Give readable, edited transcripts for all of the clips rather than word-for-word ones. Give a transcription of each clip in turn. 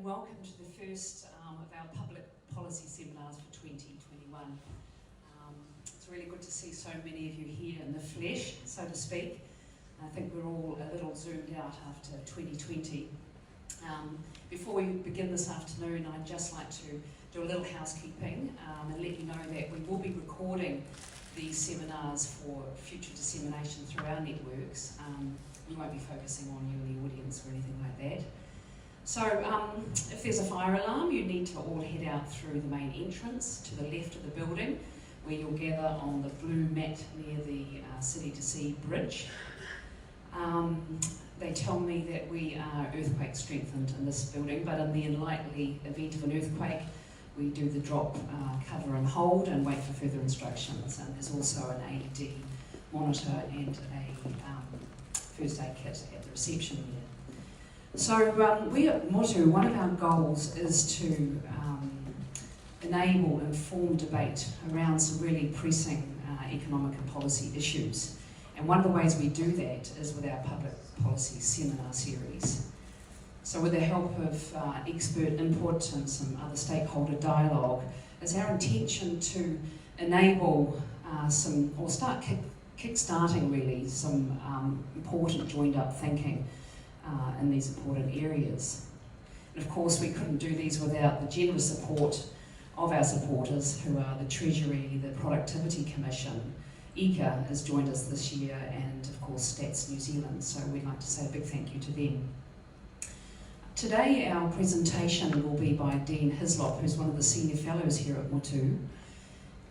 and welcome to the first of our public policy seminars for 2021. It's really good to see so many of you here in the flesh, so to speak. I think we're all a little zoomed out after 2020. Before we begin this afternoon, I'd just like to do a little housekeeping and let you know that we will be recording these seminars for future dissemination through our networks. We won't be focusing on you in the audience or anything like that. So if there's a fire alarm, you need to all head out through the main entrance to the left of the building, where you'll gather on the blue mat near the City to Sea bridge. They tell me that we are earthquake strengthened in this building, but in the unlikely event of an earthquake, we do the drop, cover and hold and wait for further instructions. And there's also an AED monitor and a first aid kit at the reception there. So we at Motu, one of our goals is to enable informed debate around some really pressing economic and policy issues. And one of the ways we do that is with our public policy seminar series. So with the help of expert input and some other stakeholder dialogue, it's our intention to enable start kick-starting really some important joined-up thinking in these important areas. And of course we couldn't do these without the generous support of our supporters, who are the Treasury, the Productivity Commission. ECA has joined us this year, and of course Stats New Zealand, so we'd like to say a big thank you to them. Today our presentation will be by Dean Hyslop, who's one of the senior fellows here at Motu.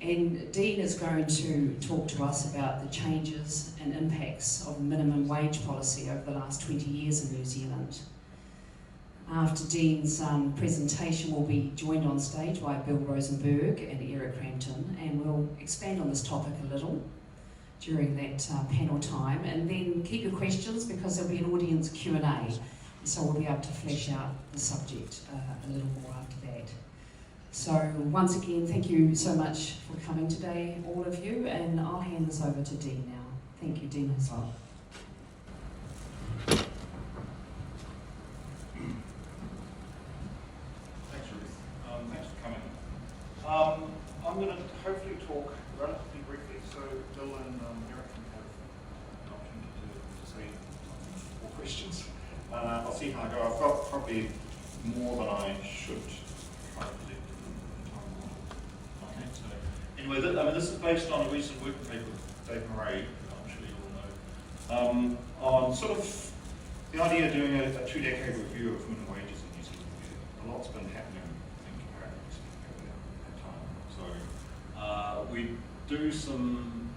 And Dean is going to talk to us about the changes and impacts of minimum wage policy over the last 20 years in New Zealand. After Dean's presentation, we'll be joined on stage by Bill Rosenberg and Crampton, and we'll expand on this topic a little during that panel time. And then keep your questions, because there'll be an audience Q&A, so we'll be able to flesh out the subject a little more after that. So once again, thank you so much for coming today, all of you, and I'll hand this over to Dean now. Thank you, Dean Hyslop. Thanks, Ruth. Thanks for coming. I'm going to hopefully talk relatively briefly, so Bill and Eric can have an opportunity to say more questions. I'll see how I go. I've got probably more than I should try to do. Anyway, this is based on a recent working paper with Dave Murray, I'm sure you all know, on sort of the idea of doing a two-decade review of minimum wages in New Zealand. A lot's been happening in comparison over that time. So we do some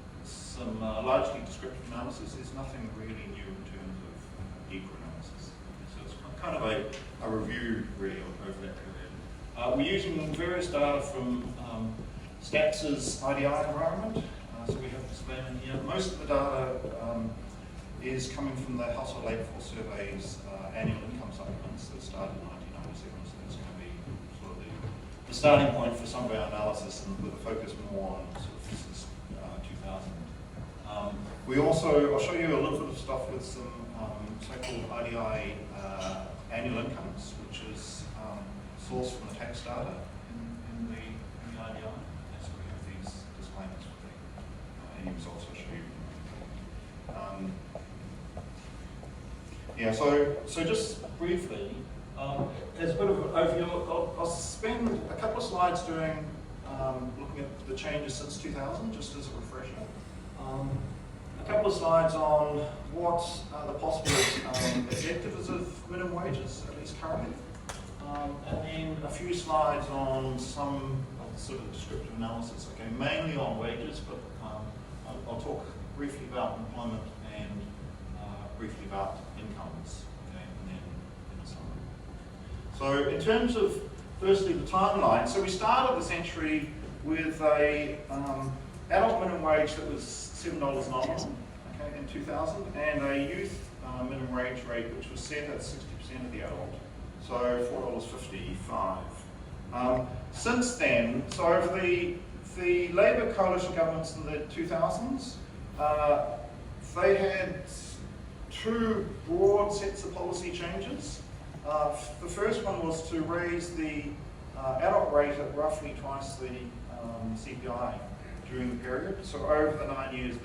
largely descriptive analysis. There's nothing really new in terms of deeper analysis. So it's kind of a review really over that period. We're using various data from Stats' IDI environment, so we have a disclaimer here. Most of the data is coming from the Household Labour Force Survey's annual income supplements that started in 1997, so that's going to be sort of the starting point for some of our analysis, and with a focus more on sort of since 2000. We also, I'll show you a little bit of stuff with some so-called IDI annual incomes, which is sourced from the tax data in the IDI. Any results I'll show you. So just briefly, as a bit of an overview, I'll spend a couple of slides doing looking at the changes since 2000, just as a refresher. A couple of slides on what are the possible objectives of minimum wages, at least currently, and then a few slides on some of the sort of descriptive analysis. Okay, mainly on wages, but I'll talk briefly about employment and briefly about incomes, okay, and then in a summary. So in terms of, firstly, the timeline, so we started the century with a adult minimum wage that was $7 nominal, okay, in 2000, and a youth minimum wage rate which was set at 60% of the adult, so $4.55. Since then, so over the Labour coalition governments in the 2000s, they had two broad sets of policy changes. The first one was to raise the adult rate at roughly twice the CPI during the period. So over the 9 years,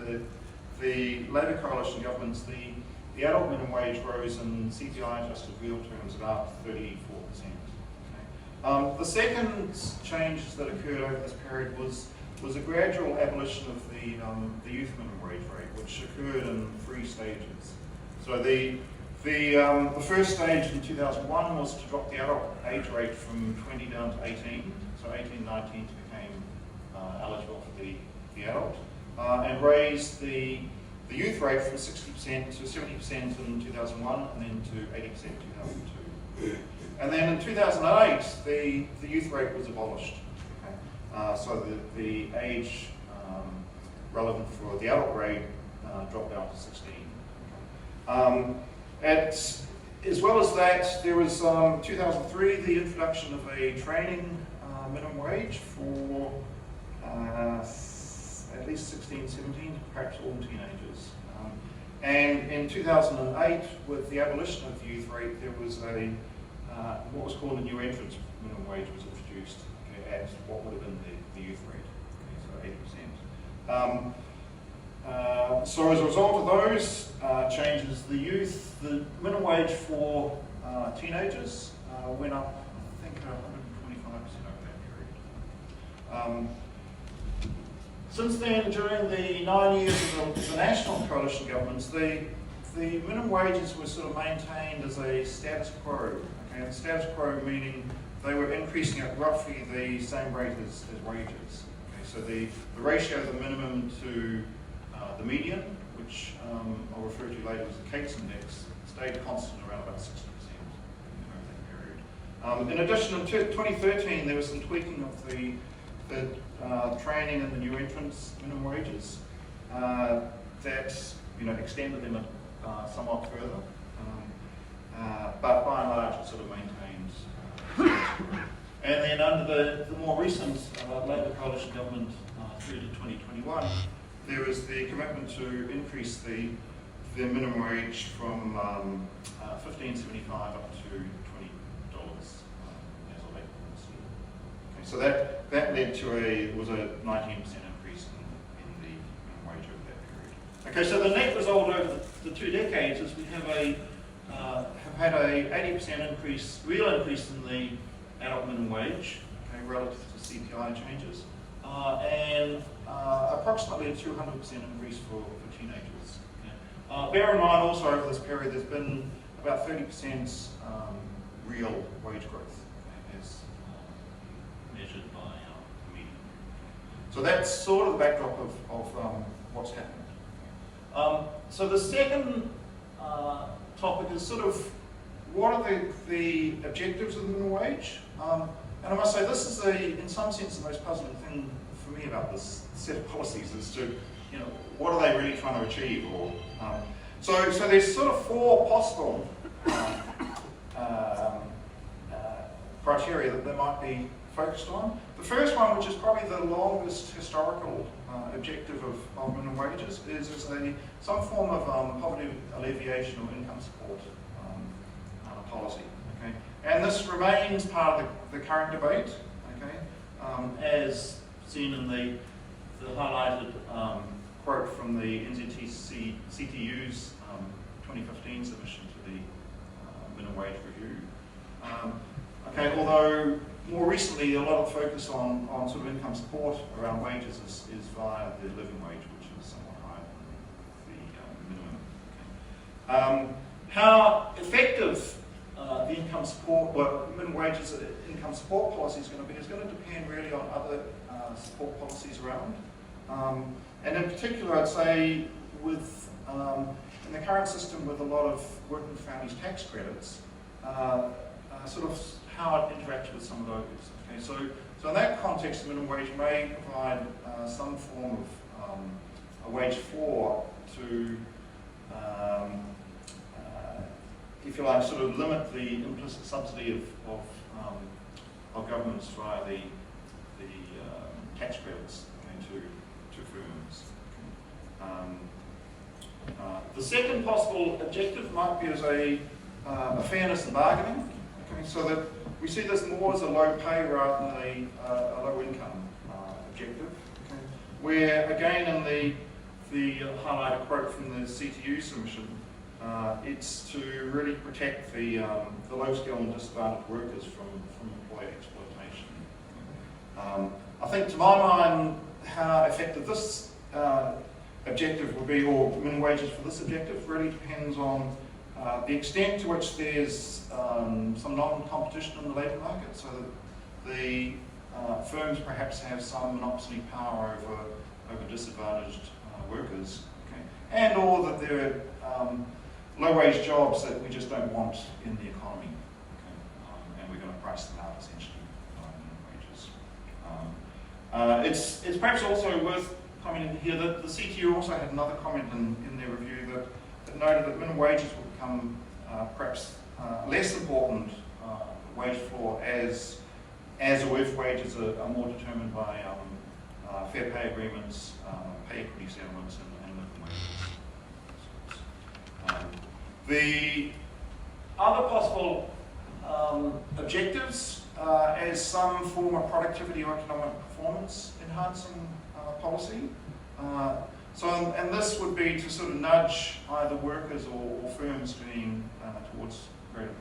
the Labour coalition governments, the adult minimum wage rose in CPI adjusted real terms about 34%. Okay. The second change that occurred over this period was a gradual abolition of the youth minimum wage rate, which occurred in 3 stages. So the first stage in 2001 was to drop the adult age rate from 20 down to 18. So 18, 19 became eligible for the adult, and raised the youth rate from 60% to 70% in 2001, and then to 80% in 2002. And then in 2008, the youth rate was abolished. Okay? So the age relevant for the adult rate dropped down to 16. As well as that, there was 2003 the introduction of a training minimum wage for at least 16, 17, perhaps all teenagers. And in 2008, with the abolition of the youth rate, there was what was called a new entrant minimum wage was introduced, okay, at what would have been the youth rate, okay, so 80%. So as a result of those changes, the minimum wage for teenagers went up, I think, 125% over that period. Since then, during the 9 years of the national coalition governments, the minimum wages were sort of maintained as a status quo. Okay? And status quo meaning they were increasing at roughly the same rate as wages. Okay? So the ratio of the minimum to the median, which I'll refer to later as the Cates Index, stayed constant around about 60% over that period. In addition, in 2013, there was some tweaking of the training and the new entrants minimum wages that extended them somewhat further, but by and large it sort of maintained. And then under the more recent Labour coalition government through to 2021, there was the commitment to increase the minimum wage from $15.75 up to $20 as of April this year. Okay, so that led to a 19% increase in the minimum wage over that period. Okay, so the net result over the 2 decades is we have had a 80% real increase in the adult minimum wage, okay, relative to CPI changes, and approximately a 200% increase for teenagers. Okay. Bear in mind also over this period there's been about 30% real wage growth, okay, as measured by the median. So that's sort of the backdrop of what's happened. So the second topic is sort of what are the objectives of the minimum wage? And I must say this is in some sense the most puzzling thing for me about this set of policies as to what are they really trying to achieve? Or so there's sort of 4 possible criteria that they might be focused on. The first one, which is probably the longest historical objective of minimum wages, is some form of poverty alleviation or income support policy. Okay? And this remains part of the current debate, okay? As seen in the highlighted quote from the CTU's 2015 submission to the minimum wage review. Okay, although more recently a lot of focus on sort of income support around wages is via the living wage, which is somewhat higher than the minimum. How effective the income support, minimum wages income support policy is going to be going to depend really on other support policies around. And in particular, I'd say with in the current system with a lot of working families tax credits, sort of how it interacts with some of those. Okay, so in that context, the minimum wage may provide some form of a wage floor to, if you like, sort of limit the implicit subsidy of governments via the tax credits to firms. The second possible objective might be as a a fairness in bargaining. Okay, so that we see this more as a low pay rather than a low income objective. Okay, where again in the highlighted quote from the CTU submission, it's to really protect the low skill and disadvantaged workers from employer exploitation. I think to my mind how effective this objective would be, or minimum wages for this objective, really depends on the extent to which there's some non-competition in the labour market, so that the firms perhaps have some monopoly power over disadvantaged workers, okay? And or that there are low-wage jobs that we just don't want in the economy, okay? And we're going to price them out essentially minimum wages. It's perhaps also worth commenting here that the CTU also had another comment in their review that noted that minimum wages will become perhaps less important wage floor as or if wages are more determined by fair pay agreements, pay equity settlements, and living wages. The other possible objectives as some form of productivity or economic performance enhancing policy. And this would be to sort of nudge either workers or firms towards greater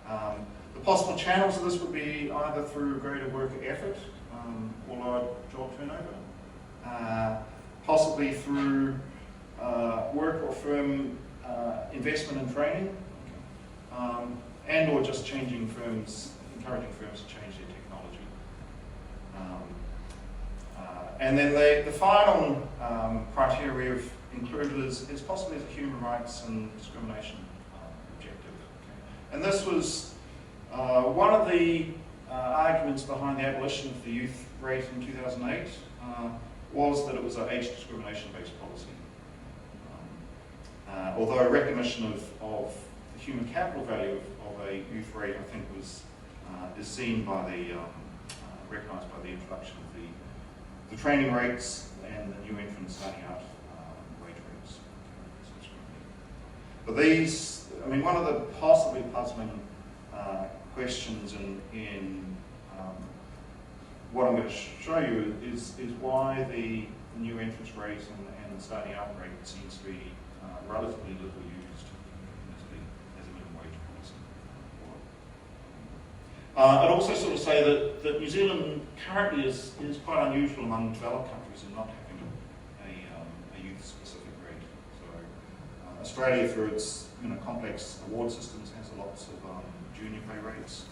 productivity. The possible channels of this would be either through greater worker effort or lower job turnover, possibly through work or firm investment in training, and or just encouraging firms to change their technology. And then the final criteria we've included is possibly as a human rights and discrimination objective. Okay. And this was one of the arguments behind the abolition of the youth rate in 2008 was that it was an age discrimination-based policy. Although recognition of the human capital value of a youth rate, I think, is seen by recognised by the introduction of the training rates and the new entrants starting out wage rates. But these, I mean, one of the possibly puzzling questions in what I'm going to show you is why the new entrance rate and the starting out rate seems to be relatively little used as a minimum wage policy. I'd also sort of say that New Zealand currently is quite unusual among developed countries in not having a youth-specific rate. So Australia, through its complex award systems, has lots of junior pay rates.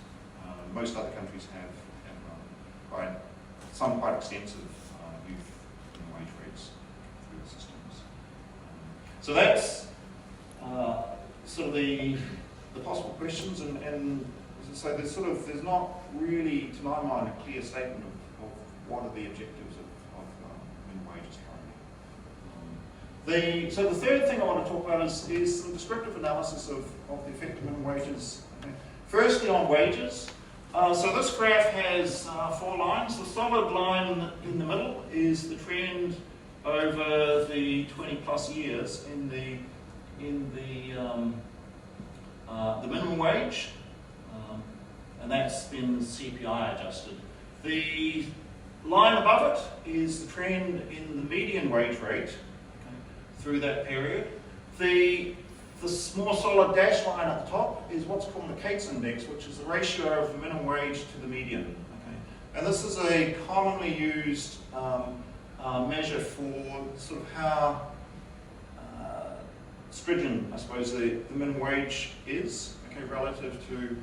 Most other countries have quite extensive youth wage rates through the systems. So that's sort of the possible questions, and as I say, there's not really, to my mind, a clear statement of what are the objectives of minimum wages currently. So the third thing I want to talk about is some descriptive analysis of the effect of minimum wages. Okay. Firstly, on wages. So this graph has 4 lines. The solid line in the middle is the trend over the 20+ years in the minimum wage, and that's been CPI adjusted. The line above it is the trend in the median wage rate through that period. The more solid dashed line at the top is what's called the Cates index, which is the ratio of the minimum wage to the median. Okay? And this is a commonly used measure for sort of how stringent, I suppose, the minimum wage is, okay, relative to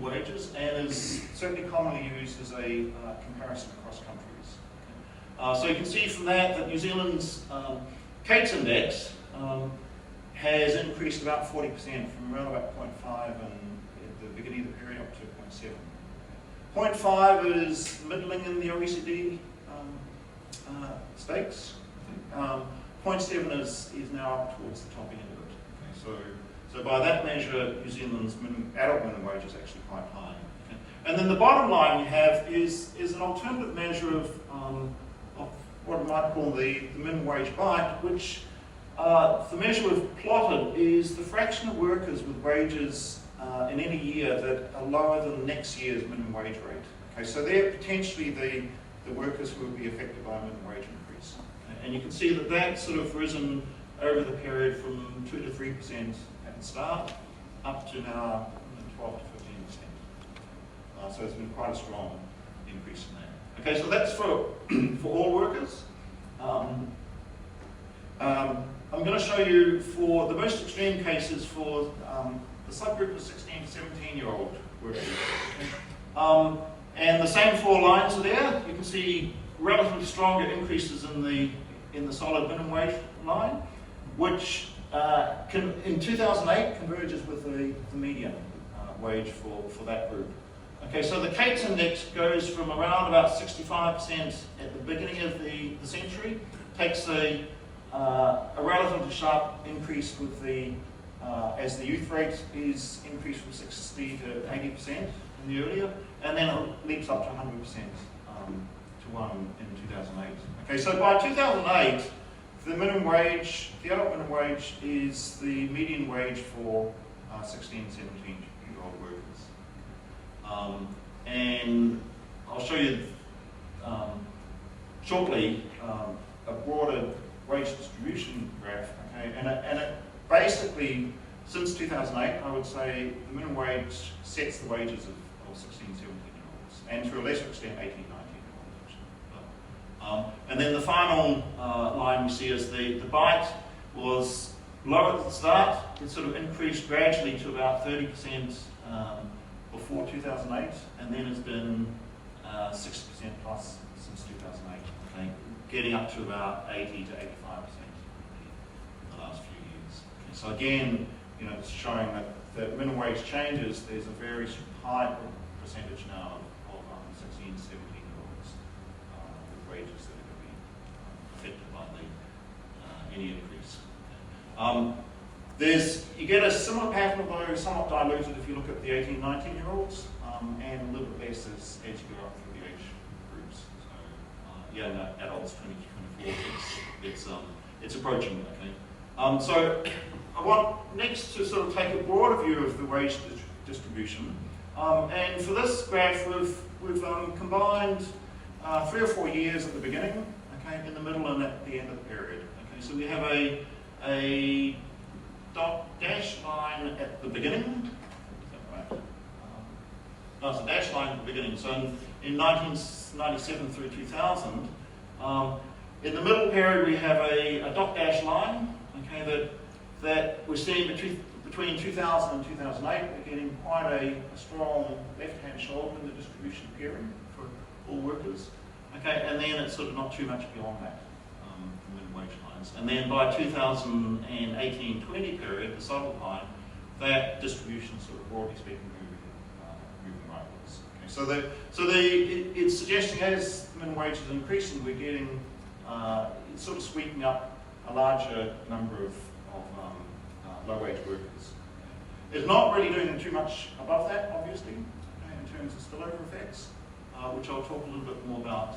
wages, and is certainly commonly used as a comparison across countries. Okay? So you can see from that New Zealand's Cates index has increased about 40% from around about 0.5 at the beginning of the period up to 0.7. 0.5 is middling in the OECD states. 0.7 is now up towards the top end of it. Okay, so by that measure, New Zealand's adult minimum wage is actually quite high. Okay. And then the bottom line we have is an alternative measure of what I might call the minimum wage bite, which the measure we've plotted is the fraction of workers with wages in any year that are lower than next year's minimum wage rate. Okay, so they're potentially the workers who will be affected by a minimum wage increase. Okay, and you can see that that's sort of risen over the period from 2 to 3% at the start, up to now 12 to 15%. So it's been quite a strong increase in that. Okay, so that's for all workers. I'm going to show you for the most extreme cases for the subgroup of 16 to 17-year-old workers. And the same 4 lines are there. You can see relatively stronger increases in the solid minimum wage line, which in 2008 converges with the median wage for that group. Okay, so the Cates index goes from around about 65% at the beginning of the century, takes a relatively sharp increase with as the youth rate is increased from 60 to 80% in the earlier, and then it leaps up to 100% to 1 in 2008. Okay, so by 2008, the minimum wage, the adult minimum wage, is the median wage for 16 and 17-year-old workers. And I'll show you shortly a broader wage distribution graph. Okay, and it basically, since 2008, I would say the minimum wage sets the wages of 16, 17-year-olds, and to a lesser extent, 18, 19-year-olds. And then the final line we see is the bite was low at the start. It sort of increased gradually to about 30% before 2008, and then has been 60% plus since 2008, okay, getting up to about 80 to 85% in the last few years. Okay, so again, you know, it's showing that the minimum wage changes. There's a very high percentage now of 16 to 17-year-olds with wages that are going to be affected by any increase. You get a similar pattern, although somewhat diluted if you look at the 18, 19-year-olds, and a little bit less as you go up through the age groups. So, no, adults 20 to 24, it's approaching, okay. So I want next to sort of take a broader view of the wage distribution, and for this graph we've combined 3 or 4 years at the beginning, okay, in the middle and at the end of the period. Okay, so we have a dash line at the beginning. Is that right? No, it's a dash line at the beginning. So in 1997 through 2000, in the middle period we have a dot dash line. Okay, that we're seeing between 2000 and 2008. We're getting quite a strong left-hand shoulder in the distribution appearing for all workers. Okay, and then it's sort of not too much beyond that. Wage lines. And then by 2018-20 period, the solid line, that distribution sort of broadly speaking moving rightwards. Okay, so it's suggesting as minimum wage is increasing, we're getting it's sort of sweeping up a larger number of low wage workers. It's not really doing too much above that, obviously, okay, in terms of spillover effects, which I'll talk a little bit more about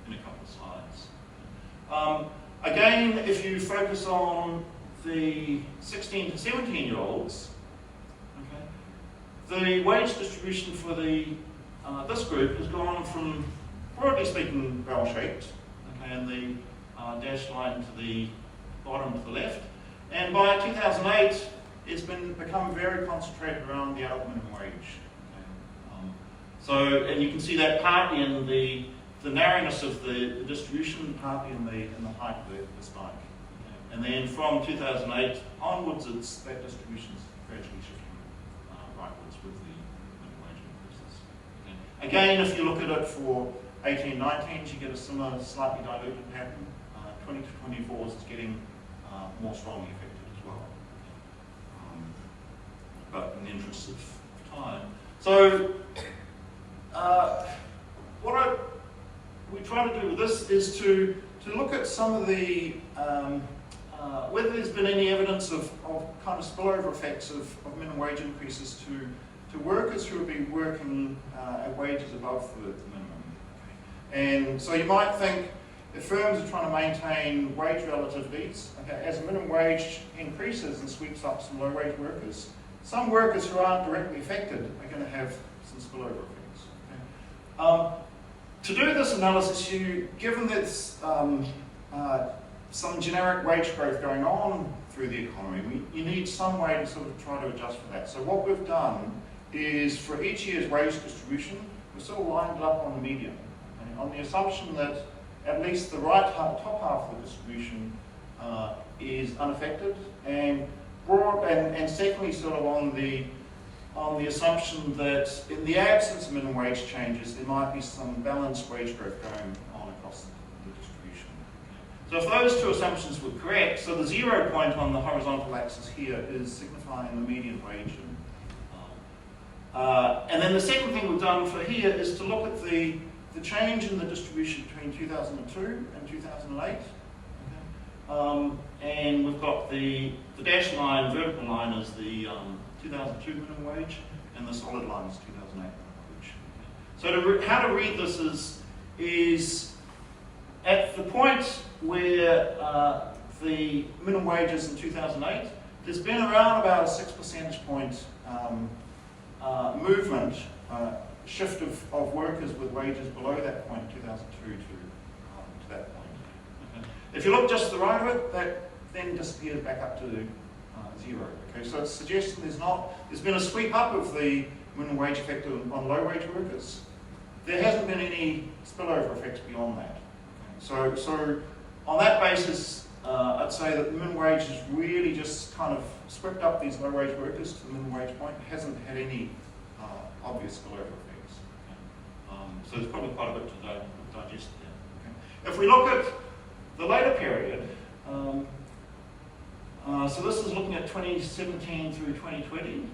in a couple of slides. Again, if you focus on the 16 to 17-year-olds, okay, the wage distribution for this group has gone from, broadly speaking, bell-shaped, okay, and the dashed line to the bottom to the left. And by 2008, it's become very concentrated around the adult minimum wage. Okay. And you can see that partly in the narrowness of the distribution, partly in the height of the spike. Okay. And then from 2008 onwards, that distribution is gradually shifting rightwards with the minimum wage increases. Okay. Again, if you look at it for 18, 19s, you get a similar, slightly diluted pattern. 20 to 24s is getting more strongly affected as well. But in the interest of time. So, what we try to do with this is to look at some of the, whether there's been any evidence of kind of spillover effects of minimum wage increases to workers who will be working at wages above the minimum. Okay. And so you might think, if firms are trying to maintain wage relativities, okay, as minimum wage increases and sweeps up some low-wage workers, some workers who aren't directly affected are going to have some spillover effects. Okay? To do this analysis, given there's some generic wage growth going on through the economy, you need some way to sort of try to adjust for that. So what we've done is, for each year's wage distribution, we've sort of lined it up on the median, okay, on the assumption that at least the top half of the distribution is unaffected, and secondly, sort of on the assumption that in the absence of minimum wage changes, there might be some balanced wage growth going on across the distribution. So if those two assumptions were correct, so the 0 point on the horizontal axis here is signifying the median wage. And then the second thing we've done for here is to look at the change in the distribution between 2002 and 2008. Okay. And we've got the dashed line, vertical line is the 2002 minimum wage, and the solid line is 2008 minimum wage. So how to read this is at the point where the minimum wage is in 2008, there's been around about a 6 percentage point movement, shift of workers with wages below that point, 2002 to that point. Okay. If you look just to the right of it, that then disappears back up to 0. Okay, so it's suggesting there's been a sweep up of the minimum wage effect on low wage workers. There hasn't been any spillover effects beyond that. Okay. So on that basis, I'd say that the minimum wage has really just kind of swept up these low wage workers to the minimum wage point. It hasn't had any obvious spillover effects. Okay. So there's probably quite a bit to digest there. Okay. If we look at the later period, so this is looking at 2017 through 2020. Okay.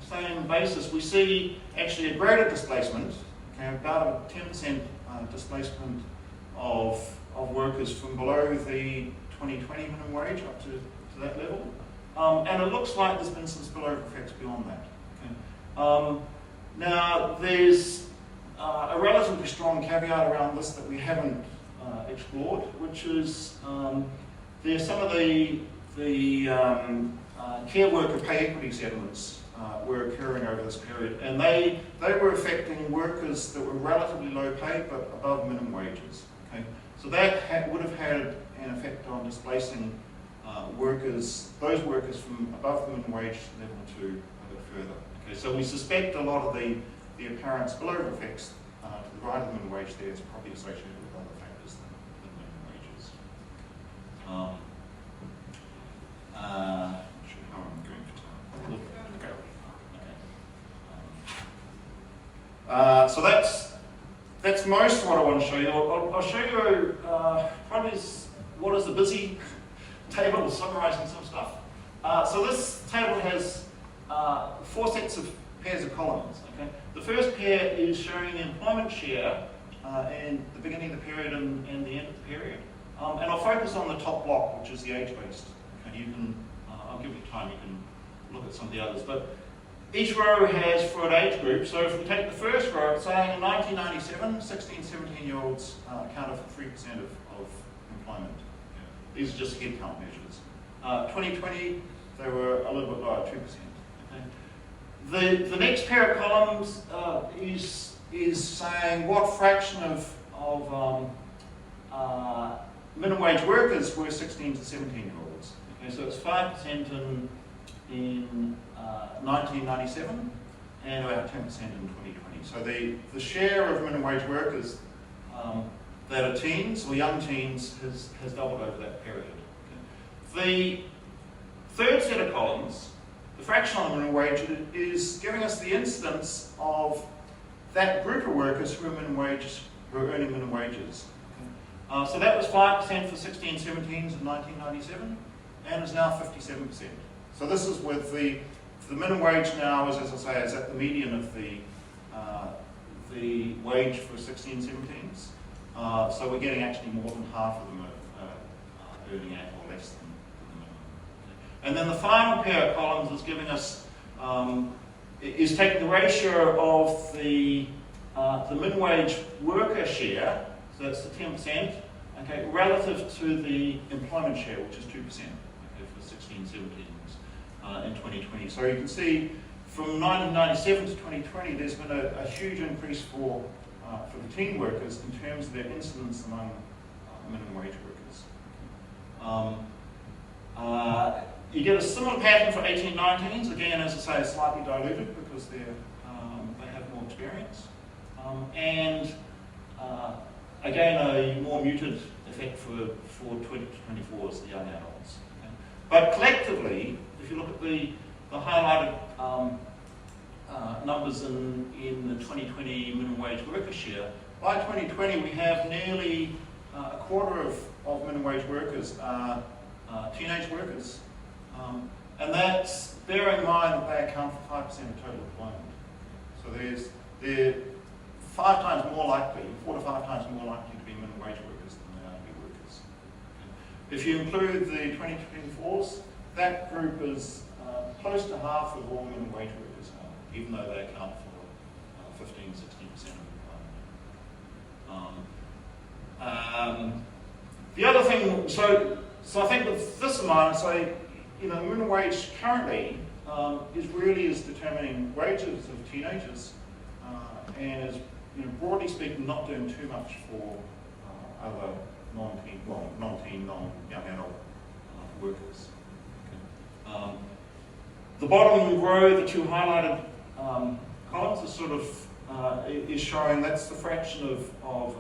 Same basis, we see actually a greater displacement, okay, about a 10% displacement of workers from below the 2020 minimum wage up to that level. And it looks like there's been some spillover effects beyond that. Okay. Now, there's a relatively strong caveat around this that we haven't explored, which is there's some of the care worker pay equity settlements were occurring over this period, and they were affecting workers that were relatively low paid but above minimum wages. Okay, so that would have had an effect on displacing those workers from above the minimum wage level to a bit further. Okay, so we suspect a lot of the apparent spillover effects to the right of the minimum wage there is probably associated with other factors than minimum wages. Not sure how I'm going for time. Okay. So that's most of what I want to show you. I'll show you probably what is the busy table summarising some stuff. So this table has 4 sets of pairs of columns. Okay, the first pair is showing the employment share in the beginning of the period and the end of the period, and I'll focus on the top block, which is the age-based. Okay, you can I'll give you time. You can look at some of the others, but each row has for an age group. So if we take the first row, it's saying in 1997, 16, 17-year-olds accounted for 3% of employment. Okay. These are just headcount measures. 2020, they were a little bit lower, 2%. Okay. The next pair of columns is saying what fraction of minimum wage workers were 16 to 17-year-olds. Okay, so it's 5% in 1997 and about 10% in 2020. So the share of minimum wage workers that are teens or young teens has doubled over that period. Okay. The third set of columns, the fraction on the minimum wage, is giving us the incidence of that group of workers who are earning minimum wages. Okay. So that was 5% for 16 17s in 1997 and is now 57%. So this is with the minimum wage now is, as I say, is at the median of the wage for 16 17s. So we're getting actually more than half of them are earning at or less than the minimum. Okay. And then the final pair of columns is giving us is taking the ratio of the minimum wage worker share, so that's the 10%, okay, relative to the employment share, which is 2%, okay, for 16, 17s in 2020. So you can see from 1997 to 2020, there's been a huge increase for the teen workers in terms of their incidence among minimum wage workers. You get a similar pattern for 18-19s, again, as I say, slightly diluted because they have more experience. And again, a more muted effect for 20 to 24s, the young adults. Okay? But collectively, if you look at the highlighted numbers in the 2020 minimum wage worker share, by 2020 we have nearly a quarter of minimum wage workers are teenage workers. And that's bearing in mind that they account for 5% of total employment. So they're 4 to 5 times more likely to be minimum wage workers than they are to be workers. Okay. If you include the 20 to 24s, that group is close to half of all minimum wage workers, even though they account for 15-16% of employment. The other thing, so I think with this in mind, I say, minimum wage currently is determining wages of teenagers, and is, broadly speaking, not doing too much for other non-teen, non-young adult workers. Okay. The bottom row, the 2 highlighted columns, is sort of is showing that's the fraction of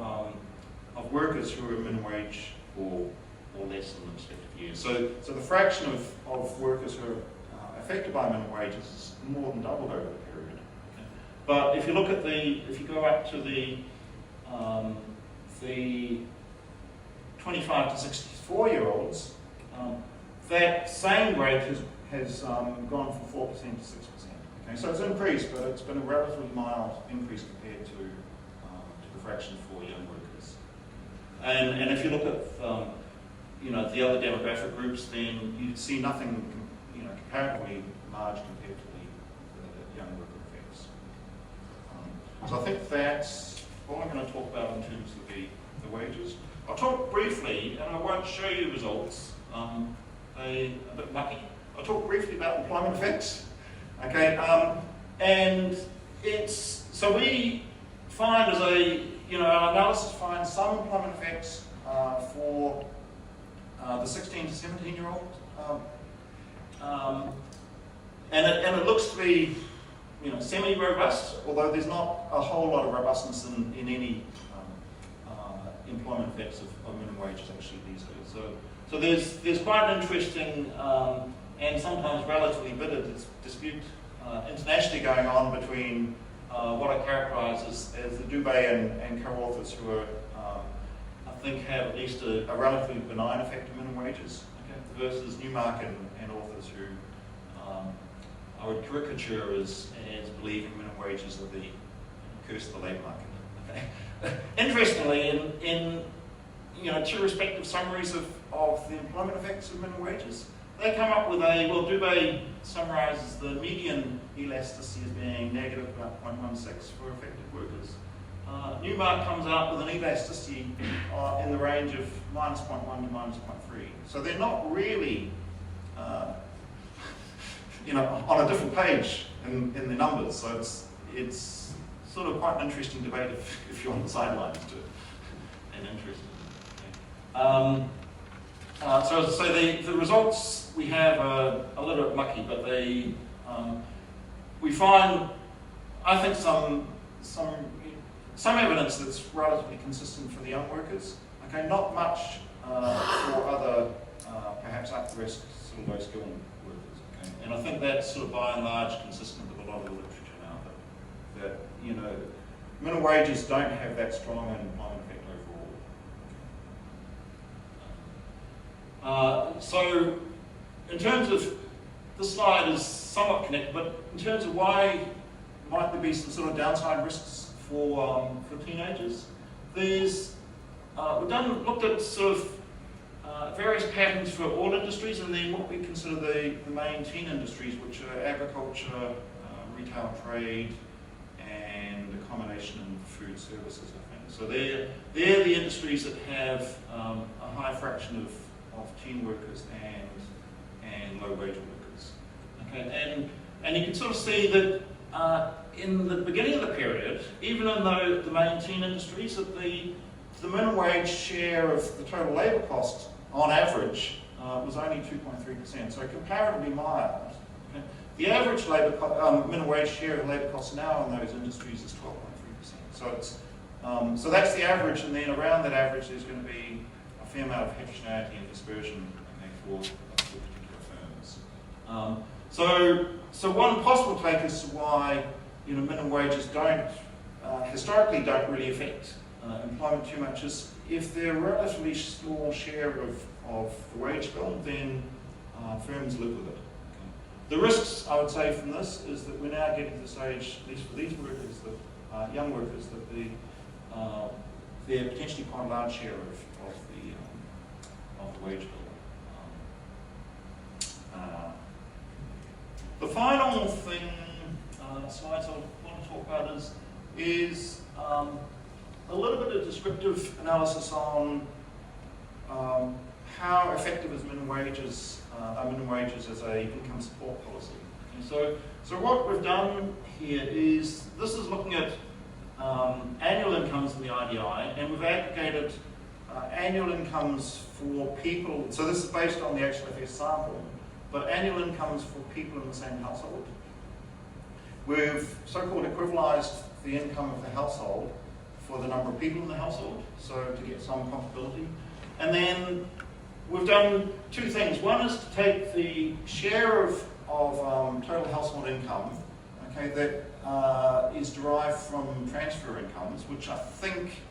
workers who are minimum wage or less in the respective years. So the fraction of workers who are affected by minimum wages is more than doubled over the period. Okay. But if you look at if you go up to the 25 to 64-year-olds, that same rate has gone from 4% to 6%. Okay, so it's increased, but it's been a relatively mild increase compared to the fraction for young workers. And if you look at the other demographic groups, then you see nothing comparatively large compared to the young worker effects. So I think that's all I'm going to talk about in terms of the wages. I'll talk briefly, and I won't show you results. A bit mucky. I'll talk briefly about employment effects. Okay, and so we find our analysis finds some employment effects for the 16 to 17-year-olds, and it looks to be semi-robust, although there's not a whole lot of robustness in any employment effects of minimum wages actually these days. So there's quite an interesting and sometimes relatively bitter dispute internationally going on between what I characterise as the Dubé and co-authors who are, I think, have at least a relatively benign effect of minimum wages, okay, versus Newmark and authors who I would caricature as believing minimum wages are the curse of the labour market. Okay. Interestingly, in 2 respective summaries of the employment effects of minimum wages, they come up with Dubé summarises the median elasticity as being negative about 0.16 for affected workers. Newmark comes out with an elasticity in the range of -0.1 to -0.3. So they're not really, on a different page in the numbers. So it's sort of quite an interesting debate if you're on the sidelines to it, and interesting. Okay. So as I say, the results we have are a little bit mucky, but we find, I think, some evidence that's relatively consistent for the young workers. Okay, not much for other, perhaps up-risk, sort of low-skill workers. Okay, and I think that's sort of by and large consistent with a lot of the literature now that minimum wages don't have that strong an employment effect overall. So in terms of, this slide is somewhat connected, but in terms of why might there be some sort of downside risks for teenagers, we've looked at sort of various patterns for all industries, and then what we consider the main teen industries, which are agriculture, retail trade, and accommodation and food services, I think. So they're the industries that have a high fraction of teen workers and low wage workers. Okay, and you can sort of see that in the beginning of the period, even in the main teen industries, that the minimum wage share of the total labour cost on average was only 2.3%, so comparatively mild. Okay. The average minimum wage share of labour costs now in those industries is 12.3%. So it's so that's the average, and then around that average there's going to be a fair amount of heterogeneity and dispersion, okay, for particular firms. So one possible take as to why minimum wages historically don't really affect employment too much is if they're a relatively small share of the wage bill, then firms live with it. Okay. The risks, I would say, from this is that we're now getting to the stage, at least for these workers, that young workers, that they're potentially quite a large share of the wage bill. The final thing, slides I want to talk about is a little bit of descriptive analysis on how effective is minimum wages as a income support policy. Okay, so what we've done here is, this is looking at annual incomes in the IDI, and we've aggregated annual incomes for people, so this is based on the HLFS sample, but annual incomes for people in the same household. We've so-called equivalized the income of the household for the number of people in the household, so to get some comparability. And then we've done two things. One is to take the share of total household income, okay, that is derived from transfer incomes, which I think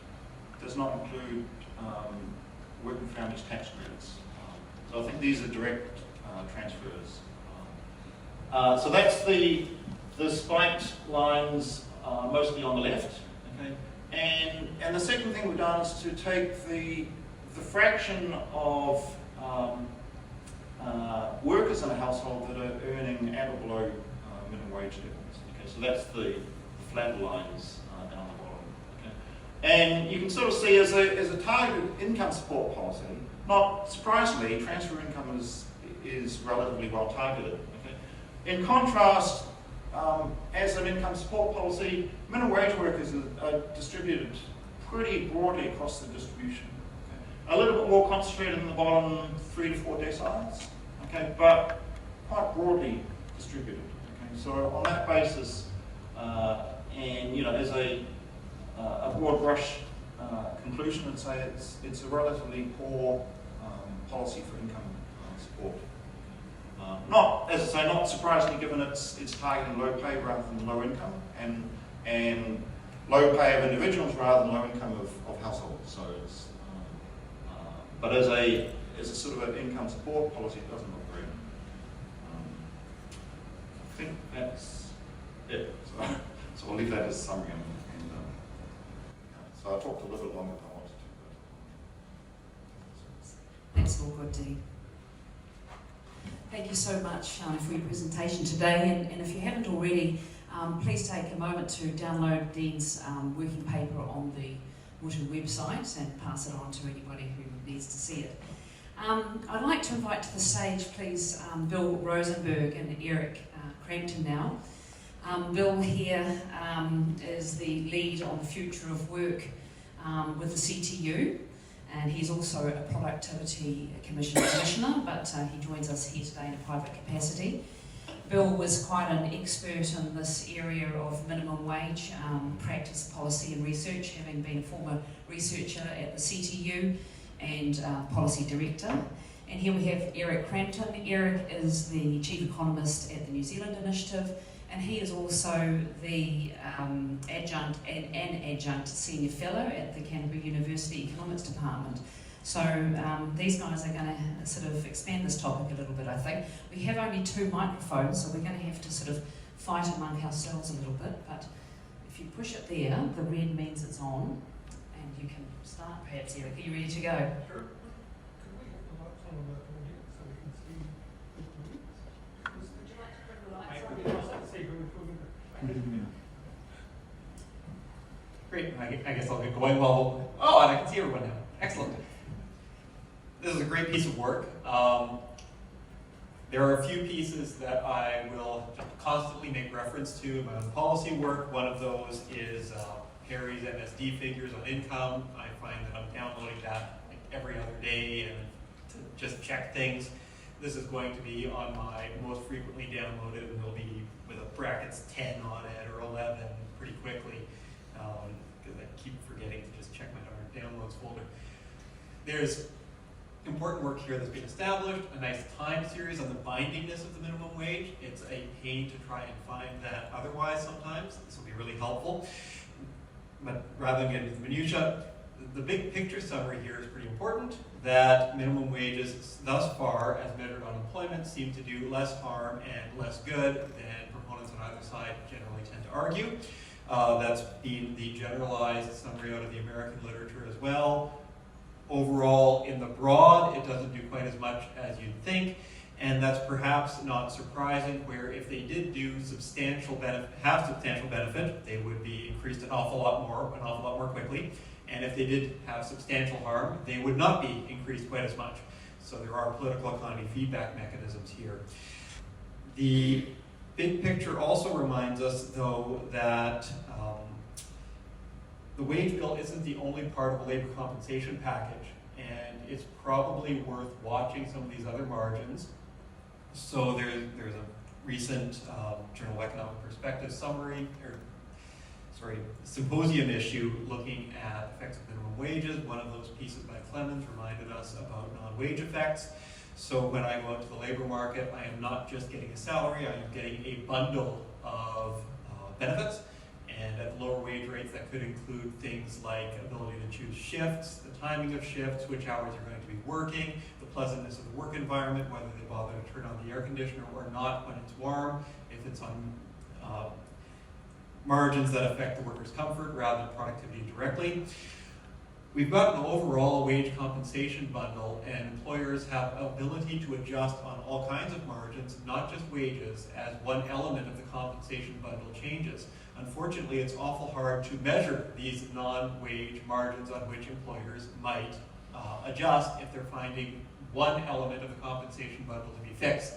does not include working families tax credits. So I think these are direct transfers. So that's the spiked lines mostly on the left. Okay? And the second thing we've done is to take the fraction of workers in a household that are earning at or below minimum wage levels. Okay? So that's the flat lines down the bottom. Okay? And you can sort of see as a targeted income support policy, not surprisingly, transfer income is relatively well targeted. Okay? In contrast, as an income support policy, minimum wage workers are distributed pretty broadly across the distribution. Okay? A little bit more concentrated in the bottom 3 to 4 deciles, okay, but quite broadly distributed. Okay? So on that basis, and as a broad brush conclusion, I'd say it's a relatively poor policy for income support. Not, as I say, not surprisingly, given it's targeting low pay rather than low income, and low pay of individuals rather than low income of households. So it's, but as a sort of an income support policy, it doesn't look great. I think that's it. So I'll leave that as a summary. So I talked a little bit longer than I wanted to. That's all good, Dean. Thank you so much for your presentation today, and if you haven't already, please take a moment to download Dean's working paper on the Motu website and pass it on to anybody who needs to see it. I'd like to invite to the stage, please, Bill Rosenberg and Eric Crampton now. Bill here is the lead on the future of work with the CTU. And he's also a Productivity Commission Commissioner, but he joins us here today in a private capacity. Bill was quite an expert in this area of minimum wage practice, policy and research, having been a former researcher at the CTU and policy director. And here we have Eric Crampton. Eric is the Chief Economist at the New Zealand Initiative, and he is also the adjunct senior fellow at the Canterbury University Economics Department. So these guys are going to sort of expand this topic a little bit, I think. We have only 2 microphones, so we're going to have to sort of fight among ourselves a little bit, but if you push it there, the red means it's on, and you can start perhaps, Eric. Are you ready to go? Sure. Can we have the lights on the audience so we can see the audience? Would you like to bring the lights I on? would like to see who we're talking about. Great. Great, I guess I'll get going well. Oh, and I can see everyone now. Excellent. This is a great piece of work. There are a few pieces that I will constantly make reference to in my own policy work. One of those is Harry's MSD figures on income. I find that I'm downloading that like every other day and to just check things. This is going to be on my most frequently downloaded, and it'll be with a brackets 10 on it or 11 pretty quickly, because I keep forgetting to just check my darn downloads folder. There's important work here that's been established, a nice time series on the bindingness of the minimum wage. It's a pain to try and find that otherwise sometimes. This will be really helpful. But rather than get into the minutiae, the big picture summary here is pretty important, that minimum wages thus far, as measured on employment, seem to do less harm and less good than proponents on either side generally tend to argue. That's been the generalized summary out of the American literature as well. Overall, in the broad, it doesn't do quite as much as you'd think, and that's perhaps not surprising, where if they did do substantial benefit, they would be increased an awful lot more quickly, and if they did have substantial harm, they would not be increased quite as much. So there are political economy feedback mechanisms here. The big picture also reminds us, though, that the wage bill isn't the only part of the labor compensation package, and it's probably worth watching some of these other margins. So there's a recent Journal of Economic Perspective symposium issue looking at effects of minimum wages. One of those pieces by Clemens reminded us about non-wage effects. So when I go out to the labor market, I am not just getting a salary, I am getting a bundle of benefits. And at lower wage rates, that could include things like ability to choose shifts, the timing of shifts, which hours you're going to be working, the pleasantness of the work environment, whether they bother to turn on the air conditioner or not when it's warm, if it's on margins that affect the worker's comfort rather than productivity directly. We've got an overall wage compensation bundle, and employers have ability to adjust on all kinds of margins, not just wages, as one element of the compensation bundle changes. Unfortunately, it's awful hard to measure these non-wage margins on which employers might adjust if they're finding one element of the compensation bundle to be fixed.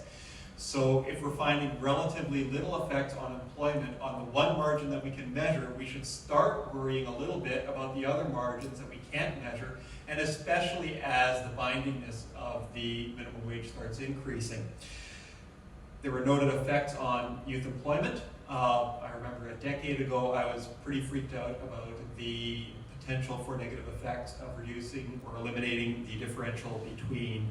So if we're finding relatively little effect on employment on the one margin that we can measure, we should start worrying a little bit about the other margins that we can't measure, and especially as the bindingness of the minimum wage starts increasing. There were noted effects on youth employment. I remember a decade ago I was pretty freaked out about the potential for negative effects of reducing or eliminating the differential between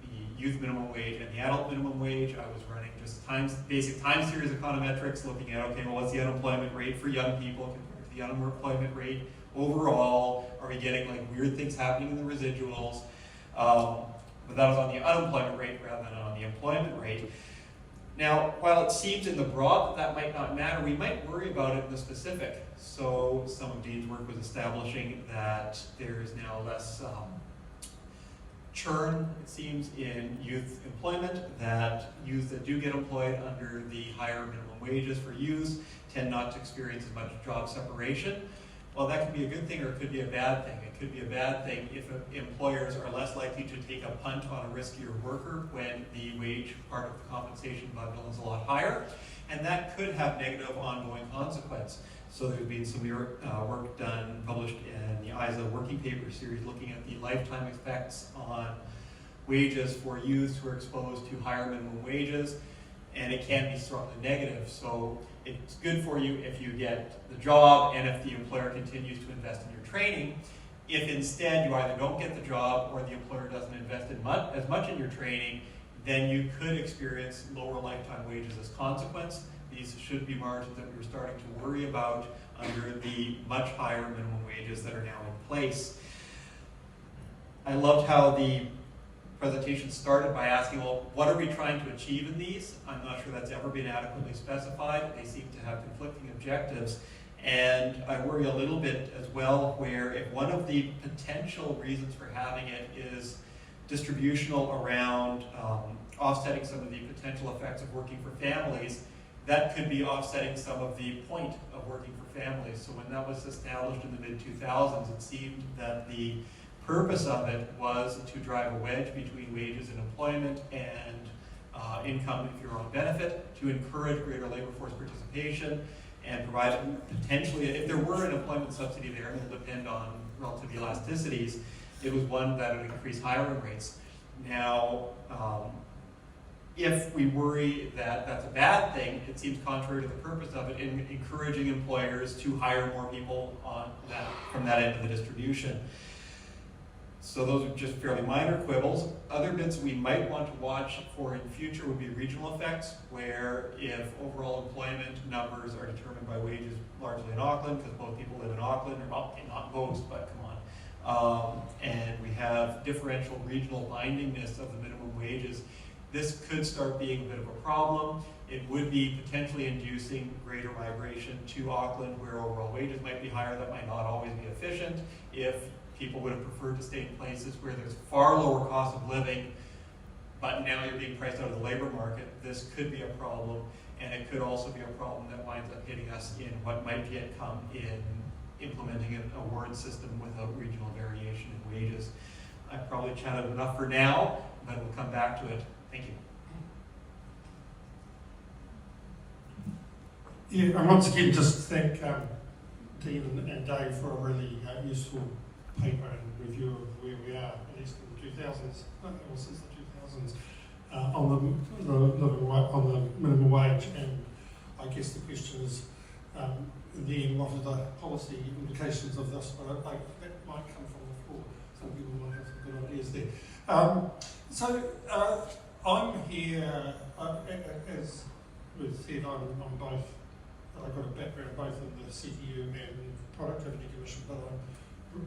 the youth minimum wage and the adult minimum wage. I was running just basic time series econometrics, looking at, okay, well, what's the unemployment rate for young people compared to the unemployment rate overall? Are we getting like weird things happening in the residuals? But that was on the unemployment rate rather than on the employment rate. Now, while it seems in the broad that might not matter, we might worry about it in the specific. So some of Dean's work was establishing that there is now less churn, it seems, in youth employment, that youth that do get employed under the higher minimum wages for youth tend not to experience as much job separation. Well, that can be a good thing or it could be a bad thing. It could be a bad thing if employers are less likely to take a punt on a riskier worker when the wage part of the compensation bundle is a lot higher, and that could have negative ongoing consequence. So there's been some work done, published in the ISA working paper series looking at the lifetime effects on wages for youths who are exposed to higher minimum wages, and it can be strongly negative. So it's good for you if you get the job and if the employer continues to invest in your training. If instead you either don't get the job or the employer doesn't invest as much in your training, then you could experience lower lifetime wages as consequence. These should be margins that we're starting to worry about under the much higher minimum wages that are now in place. I loved how the presentation started by asking, well, what are we trying to achieve in these? I'm not sure that's ever been adequately specified. They seem to have conflicting objectives. And I worry a little bit as well where if one of the potential reasons for having it is distributional around offsetting some of the potential effects of working for families, that could be offsetting some of the point of working for families. So when that was established in the mid-2000s, it seemed that the purpose of it was to drive a wedge between wages and employment and income if you're on benefit, to encourage greater labor force participation and provide potentially, if there were an employment subsidy there, and it will depend on relative elasticities, it was one that would increase hiring rates. Now, if we worry that that's a bad thing, it seems contrary to the purpose of it in encouraging employers to hire more people on that, from that end of the distribution. So those are just fairly minor quibbles. Other bits we might want to watch for in future would be regional effects, where if overall employment numbers are determined by wages largely in Auckland, because both people live in Auckland, or well, not most, but come on. And we have differential regional bindingness of the minimum wages. This could start being a bit of a problem. It would be potentially inducing greater migration to Auckland, where overall wages might be higher. That might not always be efficient. If people would have preferred to stay in places where there's far lower cost of living, but now you're being priced out of the labor market, this could be a problem. And it could also be a problem that winds up hitting us in what might yet come in implementing an award system without regional variation in wages. I've probably chatted enough for now, but we'll come back to it. Thank you. Yeah, and once again, just thank Dean and Dave for a really useful paper and review of where we are, at least in the 2000s, or since the 2000s, on the minimum wage. And I guess the question is, then what are the policy implications of this? But that might come from the floor. Some people might have some good ideas there. So I'm here, as was said, I'm both. I've got a background both in the CTU and Productivity Commission, but I'm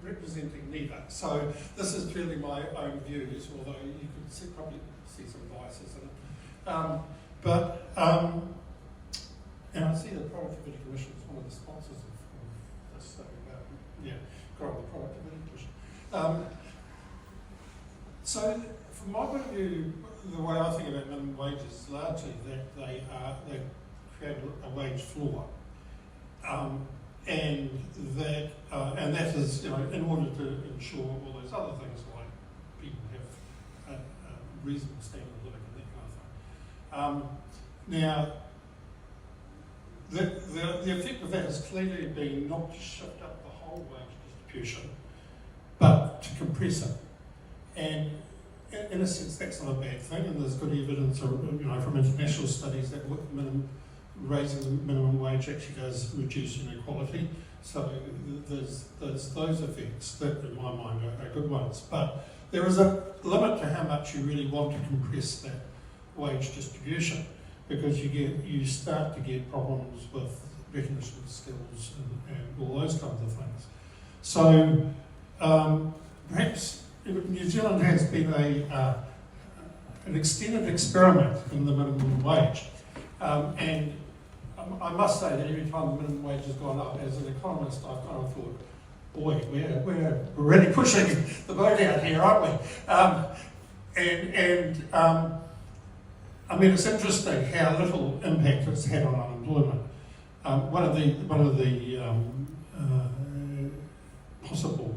representing neither. So this is purely my own views, although you could probably see some biases in it. And I see the Productivity Commission is one of the sponsors of this, so grow the Productivity Commission. So from my point of view, the way I think about minimum wages is largely that they create a wage floor, and that is, in order to ensure all those other things like people have a reasonable standard of living and that kind of thing. Now, the effect of that has clearly been not to shift up the whole wage distribution, but to compress it. And in a sense, that's not a bad thing, and there's good evidence, from international studies that raising the minimum wage actually does reduce inequality. So there's those effects that, in my mind, are good ones. But there is a limit to how much you really want to compress that wage distribution, because you start to get problems with recognition of skills and all those kinds of things. So perhaps New Zealand has been an extended experiment in the minimum wage, and I must say that every time the minimum wage has gone up, as an economist, I've kind of thought, boy, we're really pushing the boat out here, aren't we? I mean, it's interesting how little impact it's had on unemployment. One of the possible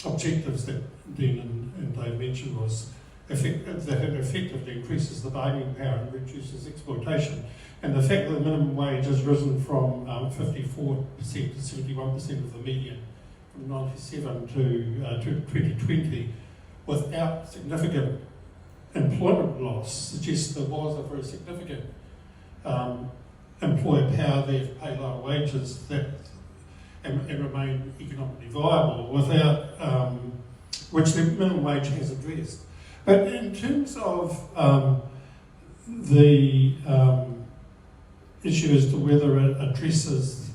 objectives that Dean and Dave mentioned was that it effectively increases the bargaining power and reduces exploitation. And the fact that the minimum wage has risen from 54% to 71% of the median from 1997 to 2020 without significant employment loss suggests there was a very significant employer power there to pay lower wages and remain economically viable, without which the minimum wage has addressed. But in terms of the issue as to whether it addresses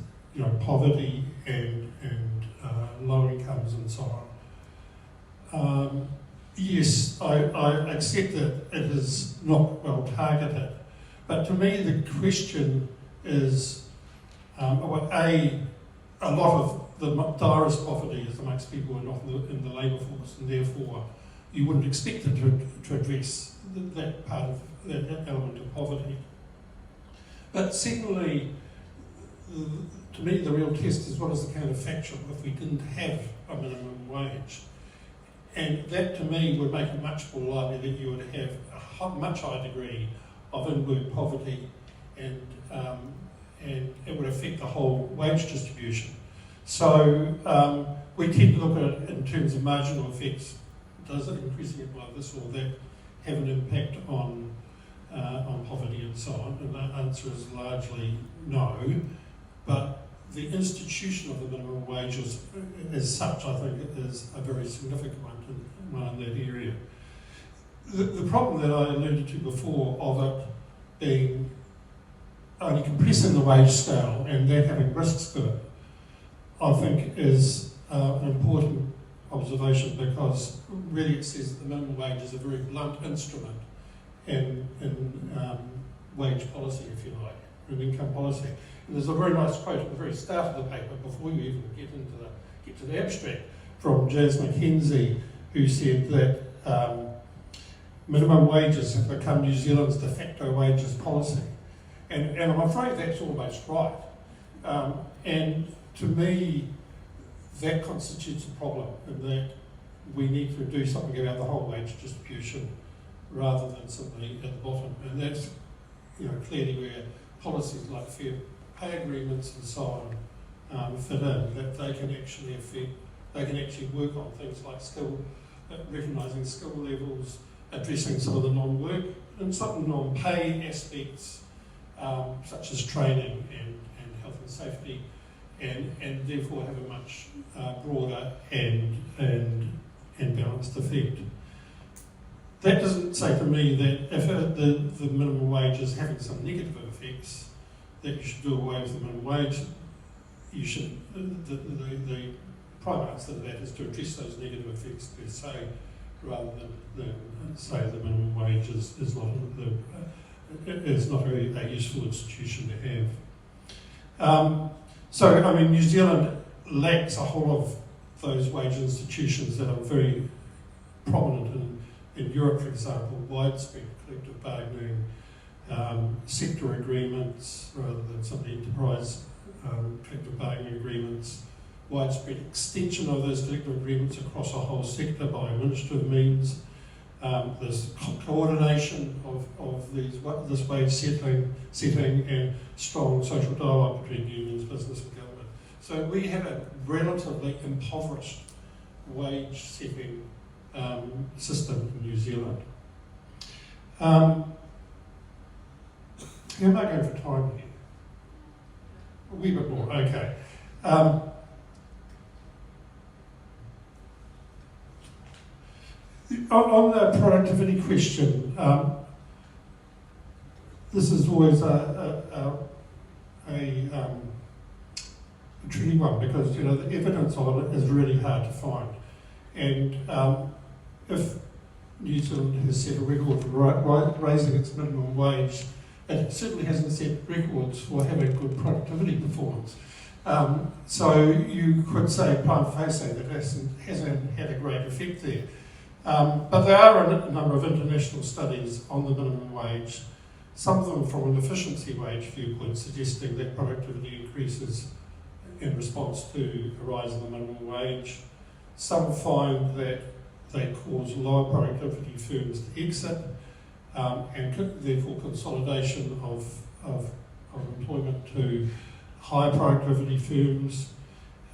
poverty and low incomes and so on, yes, I accept that it is not well targeted. But to me, the question is, a lot of the direst poverty is amongst people who are not in the labour force, and therefore you wouldn't expect it to address that part of that element of poverty. But secondly, to me, the real test is what is the counterfactual if we didn't have a minimum wage. And that, to me, would make it much more likely that you would have a much higher degree of in-work poverty, and it would affect the whole wage distribution. So we tend to look at it in terms of marginal effects. Does it increasing it by this or that have an impact on poverty and so on? And the answer is largely no. But the institution of the minimum wage as such, I think, is a very significant one in that area. The problem that I alluded to before of it being only compressing the wage scale and that having risks to it, I think is an important observation, because really it says that the minimum wage is a very blunt instrument in wage policy, if you like, in income policy. And there's a very nice quote at the very start of the paper, before you even get to the abstract, from Jas McKenzie, who said that minimum wages have become New Zealand's de facto wages policy. And I'm afraid that's almost right. And to me, that constitutes a problem, in that we need to do something about the whole wage distribution rather than simply at the bottom. And that's, clearly where policies like fair pay agreements and so on fit in, that they can actually work on things like recognising skill levels, addressing some of the non-work and some non-pay aspects, such as training and health and safety, and therefore have a much broader and balanced effect. That doesn't say to me that if the minimum wage is having some negative effects, that you should do away with the minimum wage. You should, the prime answer to that is to address those negative effects per se, rather than say the minimum wage is not a useful institution to have. So, New Zealand lacks a whole of those wage institutions that are very prominent in Europe, for example, widespread collective bargaining, sector agreements rather than some of the enterprise collective bargaining agreements, widespread extension of those collective agreements across a whole sector by administrative means. There's coordination of this wage setting and strong social dialogue between unions, business and government. So we have a relatively impoverished wage setting system in New Zealand. How am I going for time here? A wee bit more, okay. On the productivity question, this is always a tricky one, because the evidence of it is really hard to find. And if New Zealand has set a record for raising its minimum wage, it certainly hasn't set records for having good productivity performance. So you could say prima facie that it hasn't had a great effect there. But there are a number of international studies on the minimum wage, some of them from an efficiency wage viewpoint, suggesting that productivity increases in response to a rise in the minimum wage. Some find that they cause lower productivity firms to exit, and therefore consolidation of employment to high productivity firms.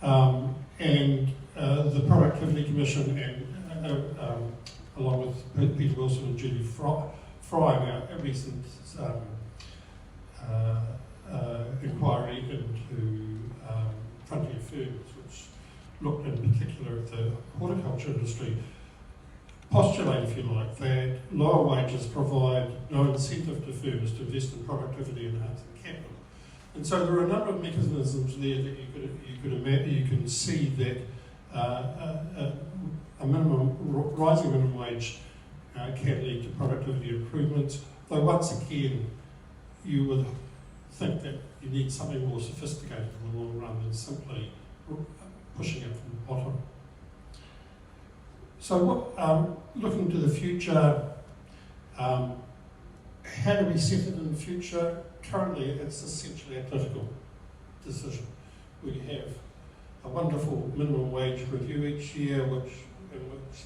And the Productivity Commission, and along with Peter Wilson and Judy Fry, a recent inquiry into frontier firms, which looked in particular at the horticulture industry, postulate, if you like, that lower wages provide no incentive to firms to invest in productivity enhancing capital. And so there are a number of mechanisms there that you could imagine. You can see that rising minimum wage can lead to productivity improvements, though once again you would think that you need something more sophisticated in the long run than simply pushing it from the bottom. So looking to the future, how do we set it in the future? Currently, it's essentially a political decision. We have a wonderful minimum wage review each year, in which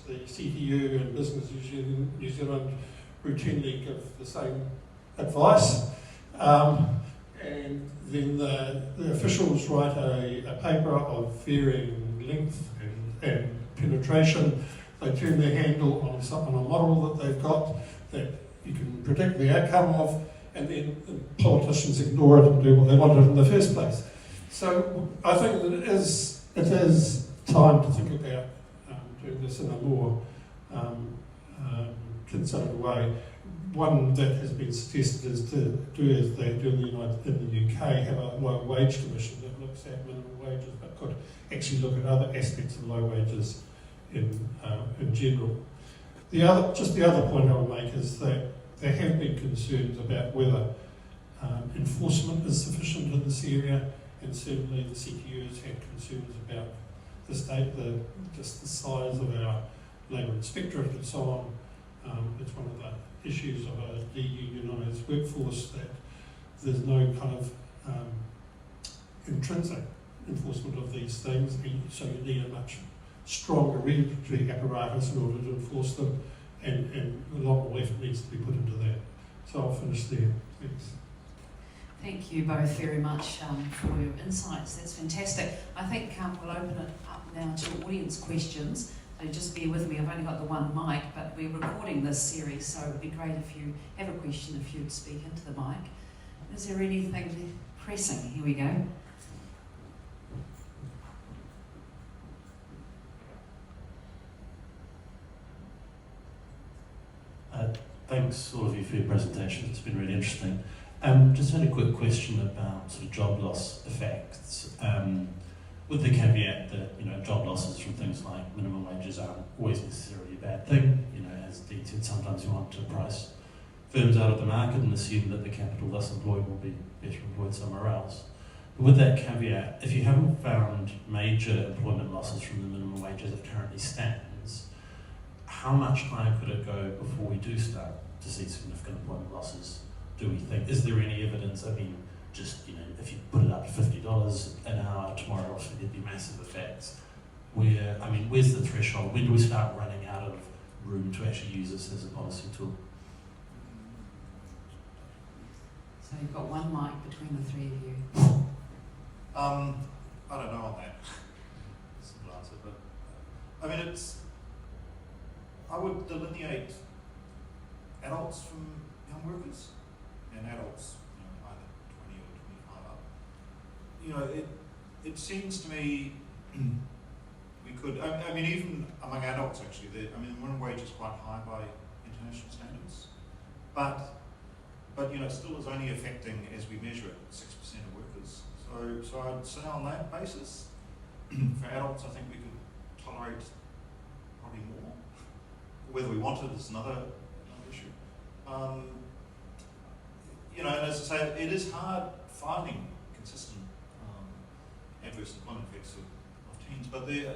the CTU and Business New Zealand routinely give the same advice. And then the officials write a paper of varying length and penetration. They turn their handle on a model that they've got that you can predict the outcome of, and then the politicians ignore it and do what they wanted in the first place. So I think that it is time to think about doing this in a more considered way. One that has been suggested is to do as they do in the UK, have a low wage commission that looks at minimum wages, but could actually look at other aspects of low wages in general. The other point I would make is that there have been concerns about whether enforcement is sufficient in this area, and certainly the CTU has had concerns about the size of our labour inspectorate and so on. It's one of the issues of a de-unionised workforce that there's no kind of intrinsic enforcement of these things, so you need a much stronger regulatory apparatus in order to enforce them, and a lot more effort needs to be put into that. So I'll finish there. Thanks. Thank you both very much for your insights. That's fantastic. I think we'll open it up now to audience questions. So just bear with me, I've only got the one mic, but we're recording this series, so it would be great if you have a question, if you'd speak into the mic. Is there anything pressing? Here we go. Thanks all of you for your presentations, it's been really interesting. Just had a quick question about sort of job loss effects, with the caveat that job losses from things like minimum wages aren't always necessarily a bad thing. As Dean said, sometimes you want to price firms out of the market and assume that the capital thus employed will be better employed somewhere else. But with that caveat, if you haven't found major employment losses from the minimum wage as it currently stands, how much higher could it go before we do start to see significant employment losses, do we think? Is there any evidence? I mean, just, if you put it up to $50 an hour tomorrow, obviously there'd be massive effects. Where's the threshold? When do we start running out of room to actually use this as a policy tool? So you've got one mic between the three of you. I don't know on that. Simple answer, but I would delineate adults from young workers, and adults, either 20 or 25 up. It seems to me we could. Even among adults, actually, the minimum wage is quite high by international standards, but it still is only affecting, as we measure it, 6% of workers. So I'd say on that basis, for adults, I think we could tolerate probably more. Whether we want it is another issue. And as I say, it is hard finding consistent adverse employment effects of teens. But the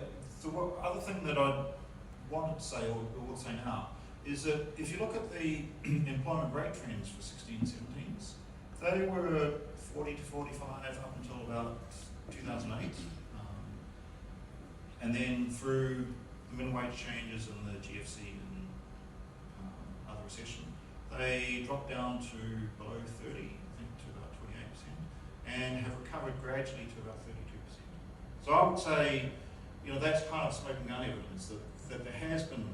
other thing that I wanted to say, or will say now, is that if you look at the employment rate trends for 16 and 17s, they were 40 to 45 up until about 2008. And then through the minimum wage changes and the GFC and other recession, they dropped down to below 30, I think to about 28%, and have recovered gradually to about 32%. So I would say, that's kind of smoking gun evidence that there has been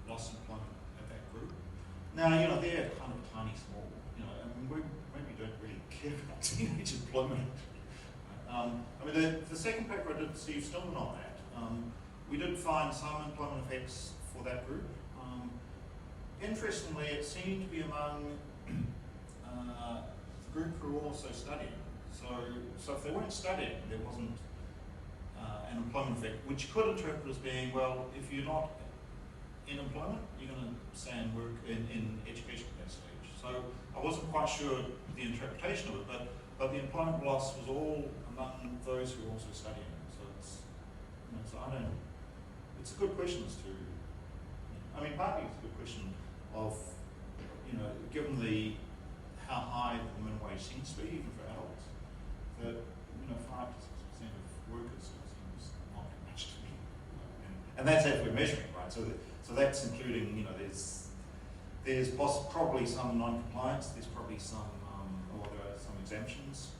lost employment at that group. Now, they're kind of tiny, small. We maybe don't really care about teenage employment. The second paper I did, Steve Stillman on that. We did find some employment effects for that group. Interestingly, it seemed to be among the group who were also studying. So if they weren't studying, there wasn't an employment effect, which could interpret as being, well, if you're not in employment, you're going to stay and work in education at that stage. So I wasn't quite sure the interpretation of it, but the employment loss was all among those who were also studying. So it's a good question as to, partly it's a good question of, given the how high the minimum wage seems to be, even for adults, that 5 to 6% of workers seems not much to me. And that's as we're measuring, right? So that's including, there's probably some non-compliance, there's probably some, or there are some exemptions,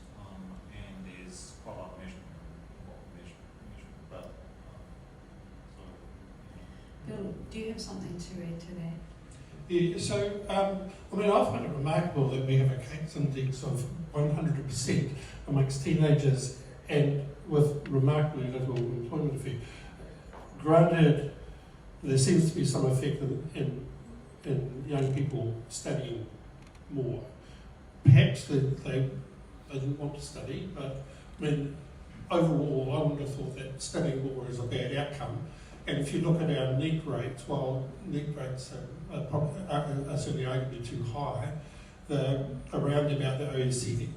and there's quite a lot of measurement in what we measure. But, Bill, do you have something to add to that? Yeah, so, I find it remarkable that we have a case index of 100% amongst teenagers and with remarkably little employment effect. Granted, there seems to be some effect in young people studying more. Perhaps they didn't want to study, but overall, I would have thought that studying more is a bad outcome. And if you look at our NEET rates, while NEET rates are certainly arguably too high, they're around about the OECD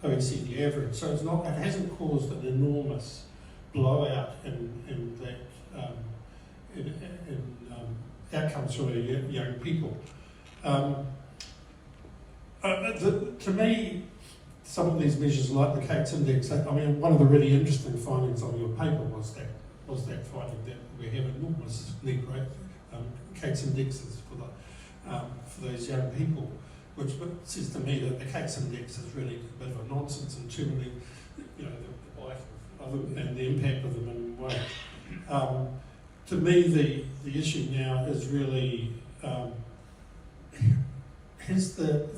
average. So it hasn't caused an enormous blowout in that outcomes for young people. To me, some of these measures, like the Cates Index, one of the really interesting findings on your paper was that finding that we have enormous NEET rate Cates Indexes for those young people, which says to me that the Cates Index is really a bit of a nonsense in determining, the life and the impact of the minimum wage. To me, the issue now is really has the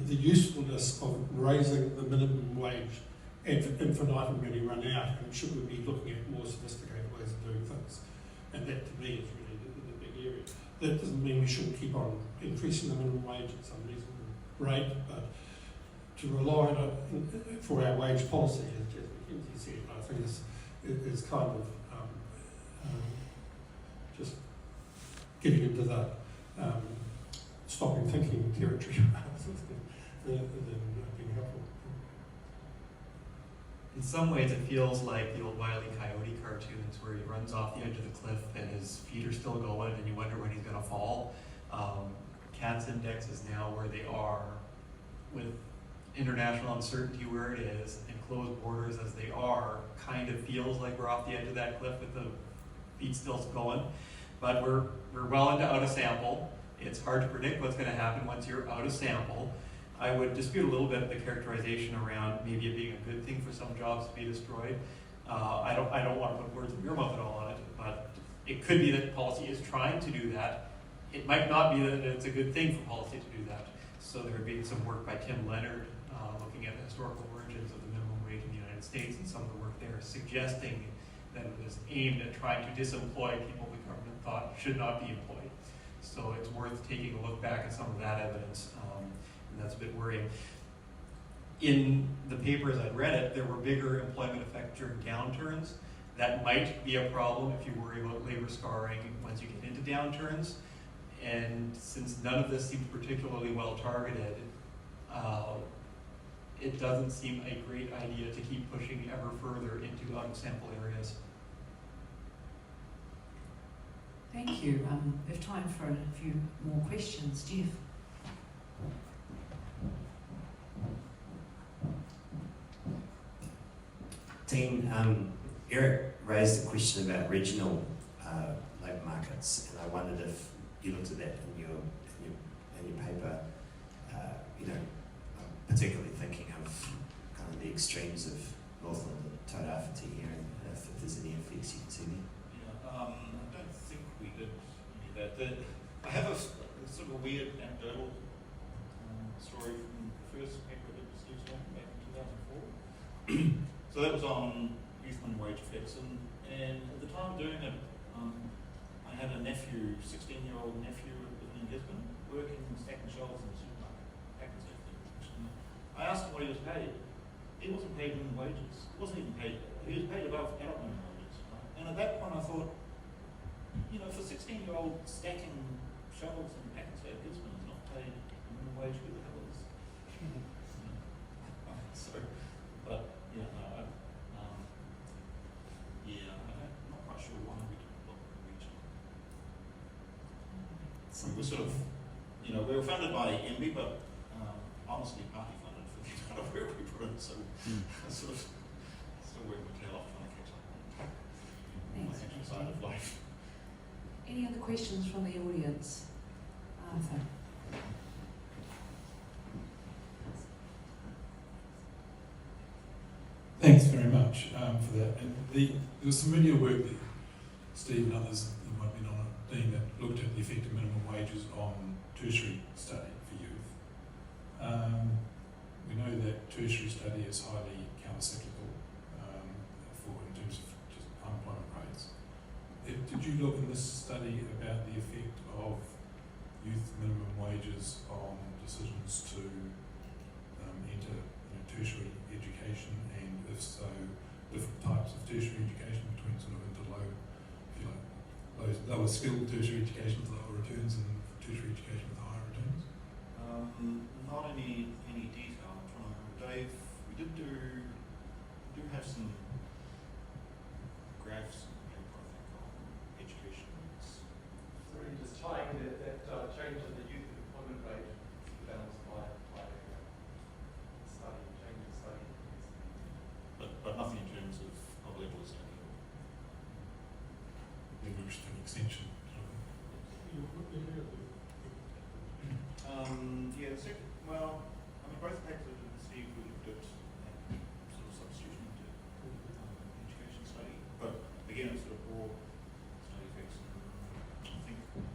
usefulness of raising the minimum wage ad infinitum really run out, and should we be looking at more sophisticated ways of doing things? And that to me is really the big area. That doesn't mean we shouldn't keep on increasing the minimum wage at some reasonable rate, but to rely on it for our wage policy, as Jeff McKenzie said, I think is kind of just getting into the stopping thinking territory than being helpful. In some ways, it feels like the old Wile E. Coyote cartoons where he runs off the edge of the cliff and his feet are still going and you wonder when he's going to fall. Cates Index is now where they are with international uncertainty where it is and closed borders as they are. Kind of feels like we're off the edge of that cliff with the feet still going. But we're well into out of sample. It's hard to predict what's going to happen once you're out of sample. I would dispute a little bit the characterization around maybe it being a good thing for some jobs to be destroyed. I don't want to put words in your mouth at all on it, but it could be that policy is trying to do that. It might not be that it's a good thing for policy to do that. So there had been some work by Tim Leonard looking at the historical origins of the minimum wage in the United States, and some of the work there suggesting that it was aimed at trying to disemploy people the government thought should not be employed. So it's worth taking a look back at some of that evidence, and that's a bit worrying. In the paper as I read it, there were bigger employment effects during downturns. That might be a problem if you worry about labor scarring once you get into downturns. And since none of this seems particularly well targeted, it doesn't seem a great idea to keep pushing ever further into out-of-sample areas. Thank you. We have time for a few more questions. Jeff? Dean, Eric raised a question about regional labour markets, and I wondered if you looked at that in your paper. Particularly thinking of kind of the extremes of Northland and Taurāwhiti here, and if there's any effects you can see there. Yeah, I don't think we did any of that. I have a sort of a weird anecdotal story from the first paper that was used back in 2004. So that was on youth minimum wage effects, and at the time of doing it, I had a nephew, 16-year-old nephew in Gisborne, working stacking shelves in the supermarket. I asked him what he was paid. He wasn't paid minimum wages. He wasn't even paid. He was paid above adult minimum wages. Right? And at that point I thought, for 16-year-old stacking shelves in Pakistan, Gisborne is not paid minimum wage. Who the hell is? I'm not quite sure why we didn't look at the region. We were sort of, we were funded by MB, but honestly, so I sort of still working my tail off trying to catch up on my Thanks. actual side of life. Any other questions from the audience? Arthur. Thanks very much for that. And there was some really good work that Steve and others who might have been on it, Dean, that looked at the effect of minimum wages on tertiary study for youth. We know that tertiary study is highly countercyclical in terms of just unemployment rates. Did you look in this study about the effect of youth minimum wages on decisions to enter tertiary education, and if so, different types of tertiary education between sort of into low, if you like, lower skilled tertiary education with lower returns and tertiary education with higher returns? Not any detail. I'm trying to remember. Dave, we do have some graphs in the paper, I think, on education rates. So we're just tying that change in the youth employment rate balanced by study, change in study. But nothing in terms of level of study. Interesting extension. Yeah, the second, well, I mean, both papers that Steve we looked at sort of substitution into education study, but again, it's sort of broad study effects. I think we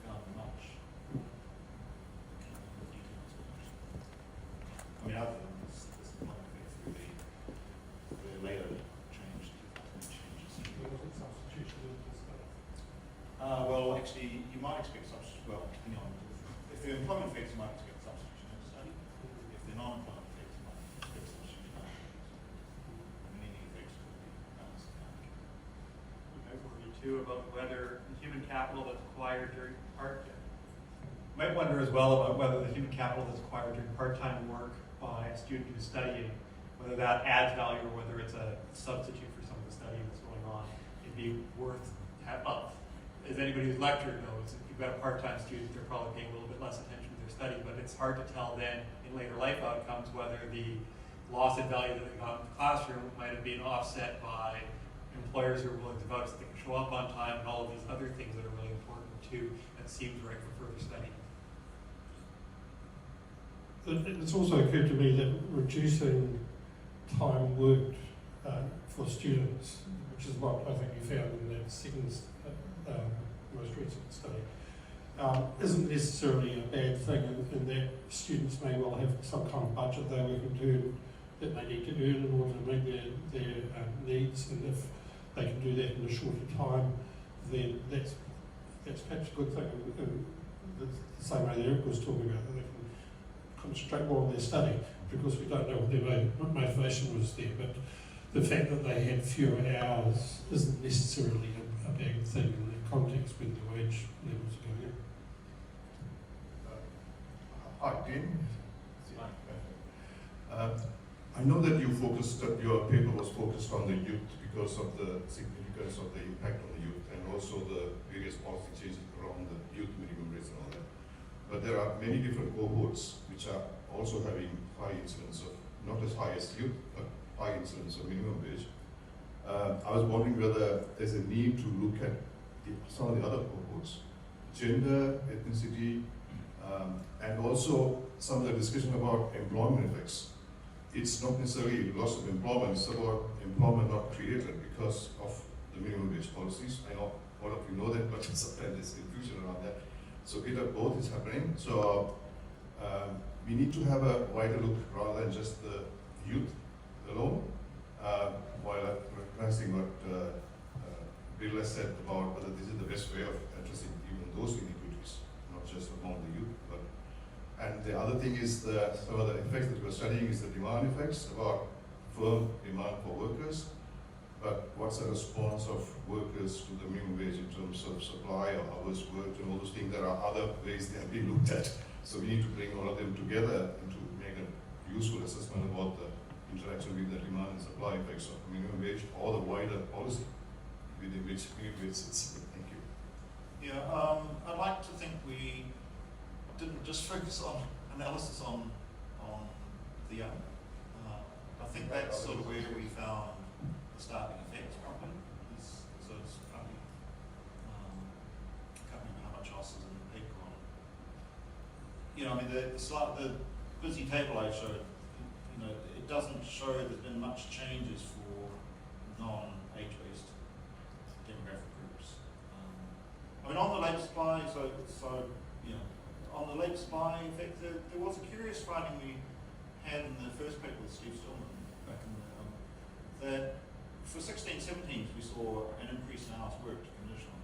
found much details. I mean, other than this one effect through the later changes. Well, actually, you might expect substitution. Well, depending on if they're employment effects, you might expect substitution in study. If they're non-employment effects, you might expect substitution in study. Many effects will be balanced out. I worry too about whether the human capital that's acquired during you might wonder as well about whether the human capital that's acquired during part-time work by a student who's studying, whether that adds value or whether it's a substitute for some of the studying that's going on. It'd be worth as anybody who's lectured knows, if you've got a part-time student, they're probably paying a little bit less attention to their study, but it's hard to tell then in later life outcomes whether the loss in value that they got in the classroom might have been offset by employers who are willing to vouch that they can show up on time and all of these other things that are really important too, that seems right for further study. It's also occurred to me that reducing time worked for students, which is what I think we found in that second most recent study, isn't necessarily a bad thing in that students may well have some kind of budget they're working to that they need to earn in order to meet their needs, and if they can do that in a shorter time, then that's perhaps a good thing. And the same way that Eric was talking about, that they can concentrate more on their study, because we don't know what their motivation was there, but the fact that they had fewer hours isn't necessarily a bad thing in the context when the wage levels are going up. Hi, Dean. I know that your paper was focused on the youth because of the significance of the impact on the youth and also the various policy changes around the youth minimum wage and all that. But there are many different cohorts which are also having high incidence of, not as high as youth, but high incidence of minimum wage. I was wondering whether there's a need to look at some of the other cohorts, gender, ethnicity, and also some of the discussion about employment effects. It's not necessarily loss of employment, it's about employment not created because of the minimum wage policies. I know all of you know that, but sometimes there's confusion around that. So bit of both is happening. So we need to have a wider look rather than just the youth alone, while recognizing what Bill has said about whether this is the best way of addressing even those inequities, not just among the youth. And the other thing is some of the effects that we're studying is the demand effects about firm demand for workers, but what's the response of workers to the minimum wage in terms of supply or hours worked and all those things. There are other ways they have been looked at. So we need to bring all of them together and to make a useful assessment about the interaction with the demand and supply effects of minimum wage or the wider policy within which minimum wage sits. Thank you. Yeah, I'd like to think we didn't just focus on analysis on that's sort of where we found the starting effects probably. So it's probably, I can't remember how much else is in the paper on it. You know, I mean, the busy table I showed, you know, it doesn't show there's been much changes for non-age-based demographic groups. I mean, on the labour supply, so you know, on the labour supply effect, there was a curious finding we had in the first paper with Steve Stillman back in the, that for 16-17s we saw an increase in hours worked conditional,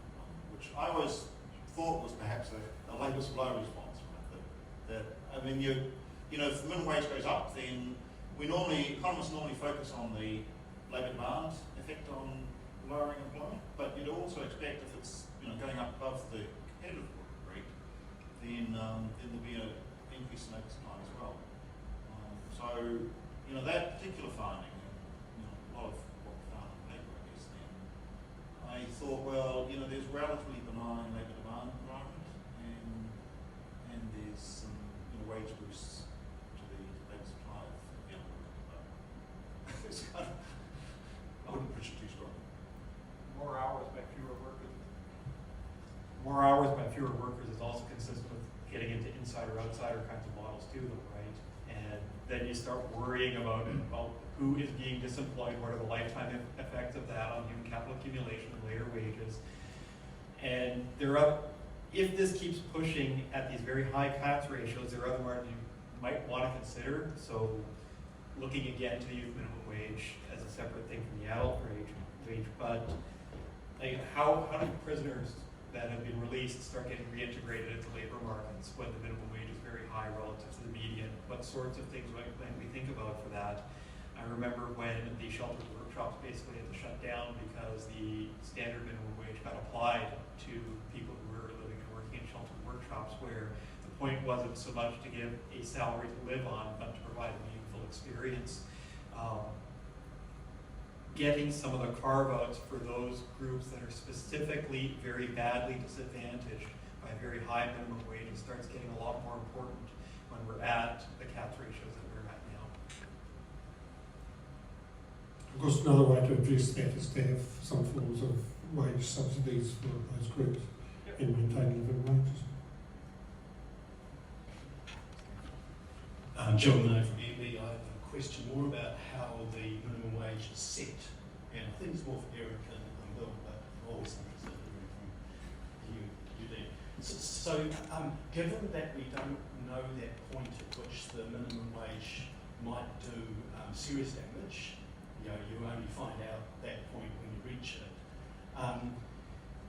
which I always thought was perhaps a labour supply response. Right? That I mean, you know, if the minimum wage goes up, then economists normally focus on the labour demand effect on lowering employment, but you'd also expect if it's, you know, going up above the competitive rate, then there'll be an increase in labour supply as well. So, you know, that particular finding, you know, a lot of what we found in the paper, I guess, then, I thought, well, you know, there's relatively benign labour demand environment, and there's some, you know, wage boosts to the labour supply of young workers. It's kind of, I wouldn't push it too strong. More hours by fewer workers. More hours by fewer workers is also consistent with getting into insider-outsider kinds of models too, though, right? And then you start worrying about, well, who is being disemployed, what are the lifetime effects of that on human capital accumulation and later wages. And if this keeps pushing at these very high CATS ratios, there are other margins you might want to consider. So looking again to the youth minimum wage as a separate thing from the adult wage. But like, how do prisoners that have been released start getting reintegrated into labor markets when the minimum wage is very high relative to the median? What sorts of things might we think about for that? I remember when the sheltered workshops basically had to shut down because the standard minimum wage got applied to people who were living and working in sheltered workshops, where the point wasn't so much to give a salary to live on, but to provide a meaningful experience. Getting some of the carve-outs for those groups that are specifically very badly disadvantaged by very high minimum wages starts getting a lot more important when we're at the CATS ratios that we're at now. Of course, another way to address that is to have some forms of wage subsidies for those groups and maintain living wages. John Murray from EB. I have a question more about how the minimum wage is set. And I think it's more for Eric and Bill, but I always think it's from you Dean. So given that we don't know that point at which the minimum wage might do serious damage, you know, you only find out that point when you reach it,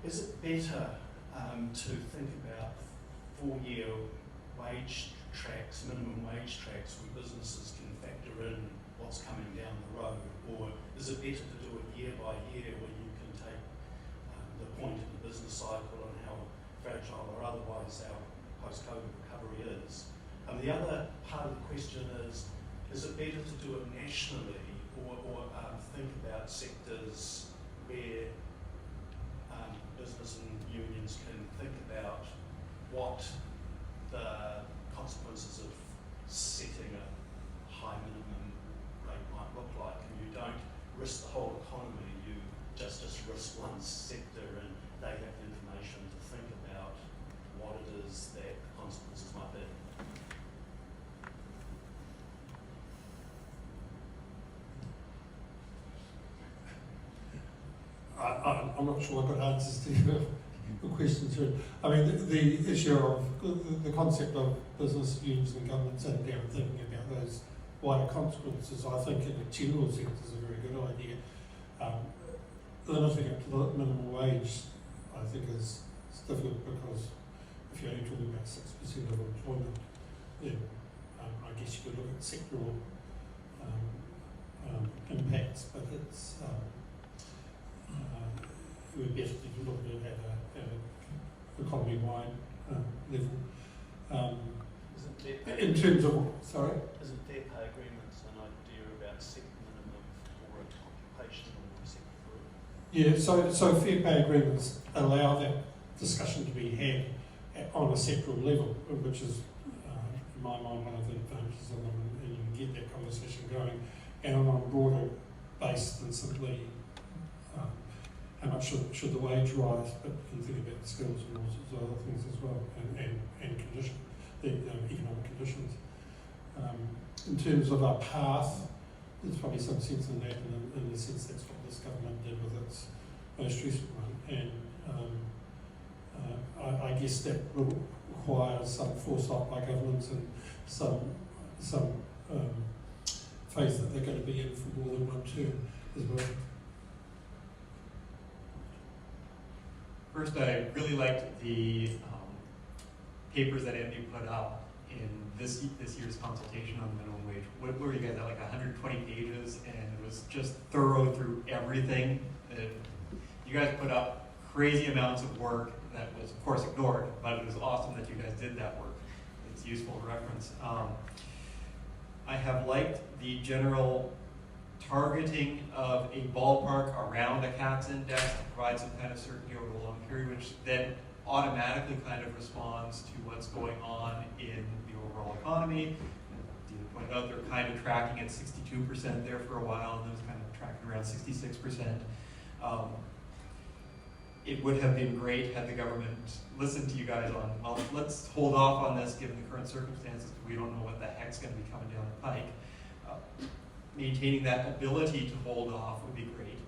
is it better to think about 4-year wage tracks, minimum wage tracks, where businesses can factor in what's coming down the road, or is it better to do it year by year where you can take the point in the business cycle and how fragile or otherwise our post-COVID recovery is? The other part of the question is it better to do it nationally or think about sectors where business and unions can think about what the consequences of setting a high minimum rate might look like, and you don't risk the whole economy, you just risk one sector and they have the information to think about what it is that the consequences might be. I'm not sure I've got answers to your questions here. I mean, the issue of the concept of business unions and government sitting down and thinking about those wider consequences, I think in a general sense is a very good idea. Limiting it to the minimum wage, I think, is difficult because if you're only talking about 6% of employment, then I guess you could look at sectoral impacts, but it's it would be better if you look at it at an economy-wide level. In terms of, sorry? Isn't fair pay agreements an idea about sector minimum or occupational sector? Yeah, so fair pay agreements allow that discussion to be had on a sectoral level, which is, in my mind, one of the advantages of them, and you can get that conversation going. and on a broader base than simply how much should the wage rise, but you can think about the skills and all sorts of other things as well, and condition, the economic conditions. In terms of our path, there's probably some sense in that, in the sense that's what this government did with its most recent one, and I guess that will require some foresight by governments and some faith that they're going to be in for more than one term as well. First, I really liked the papers that Andy put up in this year's consultation on the minimum wage. What were you guys at, like 120 pages, and it was just thorough through everything. You guys put up crazy amounts of work that was, of course, ignored, but it was awesome that you guys did that work. It's useful reference. I have liked the general targeting of a ballpark around a CATS index to provide some kind of certainty over a long period, which then automatically kind of responds to what's going on in the overall economy. Dean pointed out they're kind of tracking at 62% there for a while, and then it was kind of tracking around 66%. It would have been great had the government listened to you guys on, well, let's hold off on this given the current circumstances, because we don't know what the heck's going to be coming down the pike. Maintaining that ability to hold off would be great,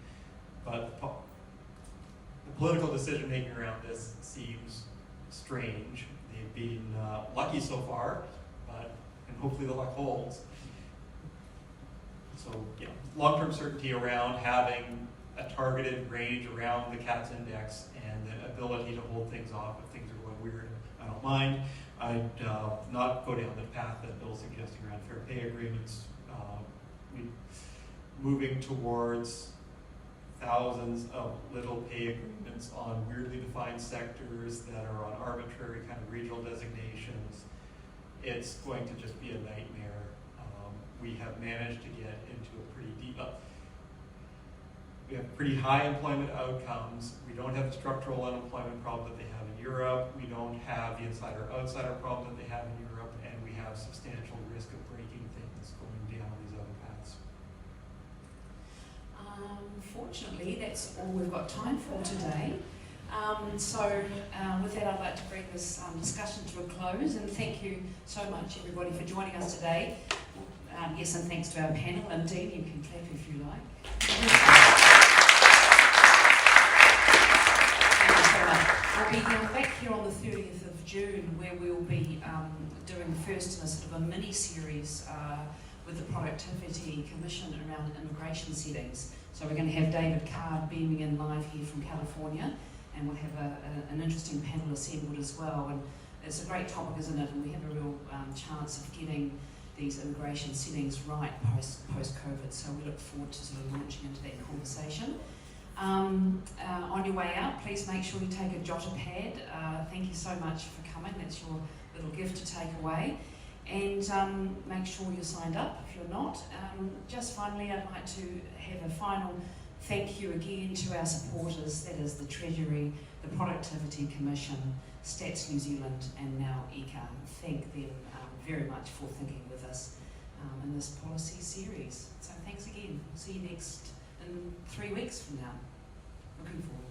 but the political decision making around this seems strange. They've been lucky so far, and hopefully the luck holds. So, long-term certainty around having a targeted range around the CATS index and the ability to hold things off if things are going weird. I don't mind. I'd not go down the path that Bill's suggesting around fair pay agreements. Moving towards thousands of little pay agreements on weirdly defined sectors that are on arbitrary kind of regional designations, it's going to just be a nightmare. We have managed to get into a pretty deep, we have pretty high employment outcomes. We don't have the structural unemployment problem that they have in Europe. We don't have the insider-outsider problem that they have in Europe, and we have substantial risk of breaking things going down these other paths. Unfortunately, that's all we've got time for today. With that, I'd like to bring this discussion to a close, and thank you so much, everybody, for joining us today. Yes, and thanks to our panel, and Dean, you can clap if you like. Thank you so much. We'll be back here on the 30th of June, where we'll be doing the first in a sort of a mini-series with the Productivity Commission around immigration settings. So we're going to have David Card beaming in live here from California, and we'll have an interesting panel assembled as well. And it's a great topic, isn't it? And we have a real chance of getting these immigration settings right post-COVID. So we look forward to sort of launching into that conversation. On your way out, please make sure you take a jotter pad. Thank you so much for coming. That's your little gift to take away. And make sure you're signed up if you're not. Just finally, I'd like to have a final thank you again to our supporters, that is the Treasury, the Productivity Commission, Stats New Zealand, and now ECA. Thank them very much for thinking with us in this policy series. So thanks again. See you in 3 weeks from now. Looking forward.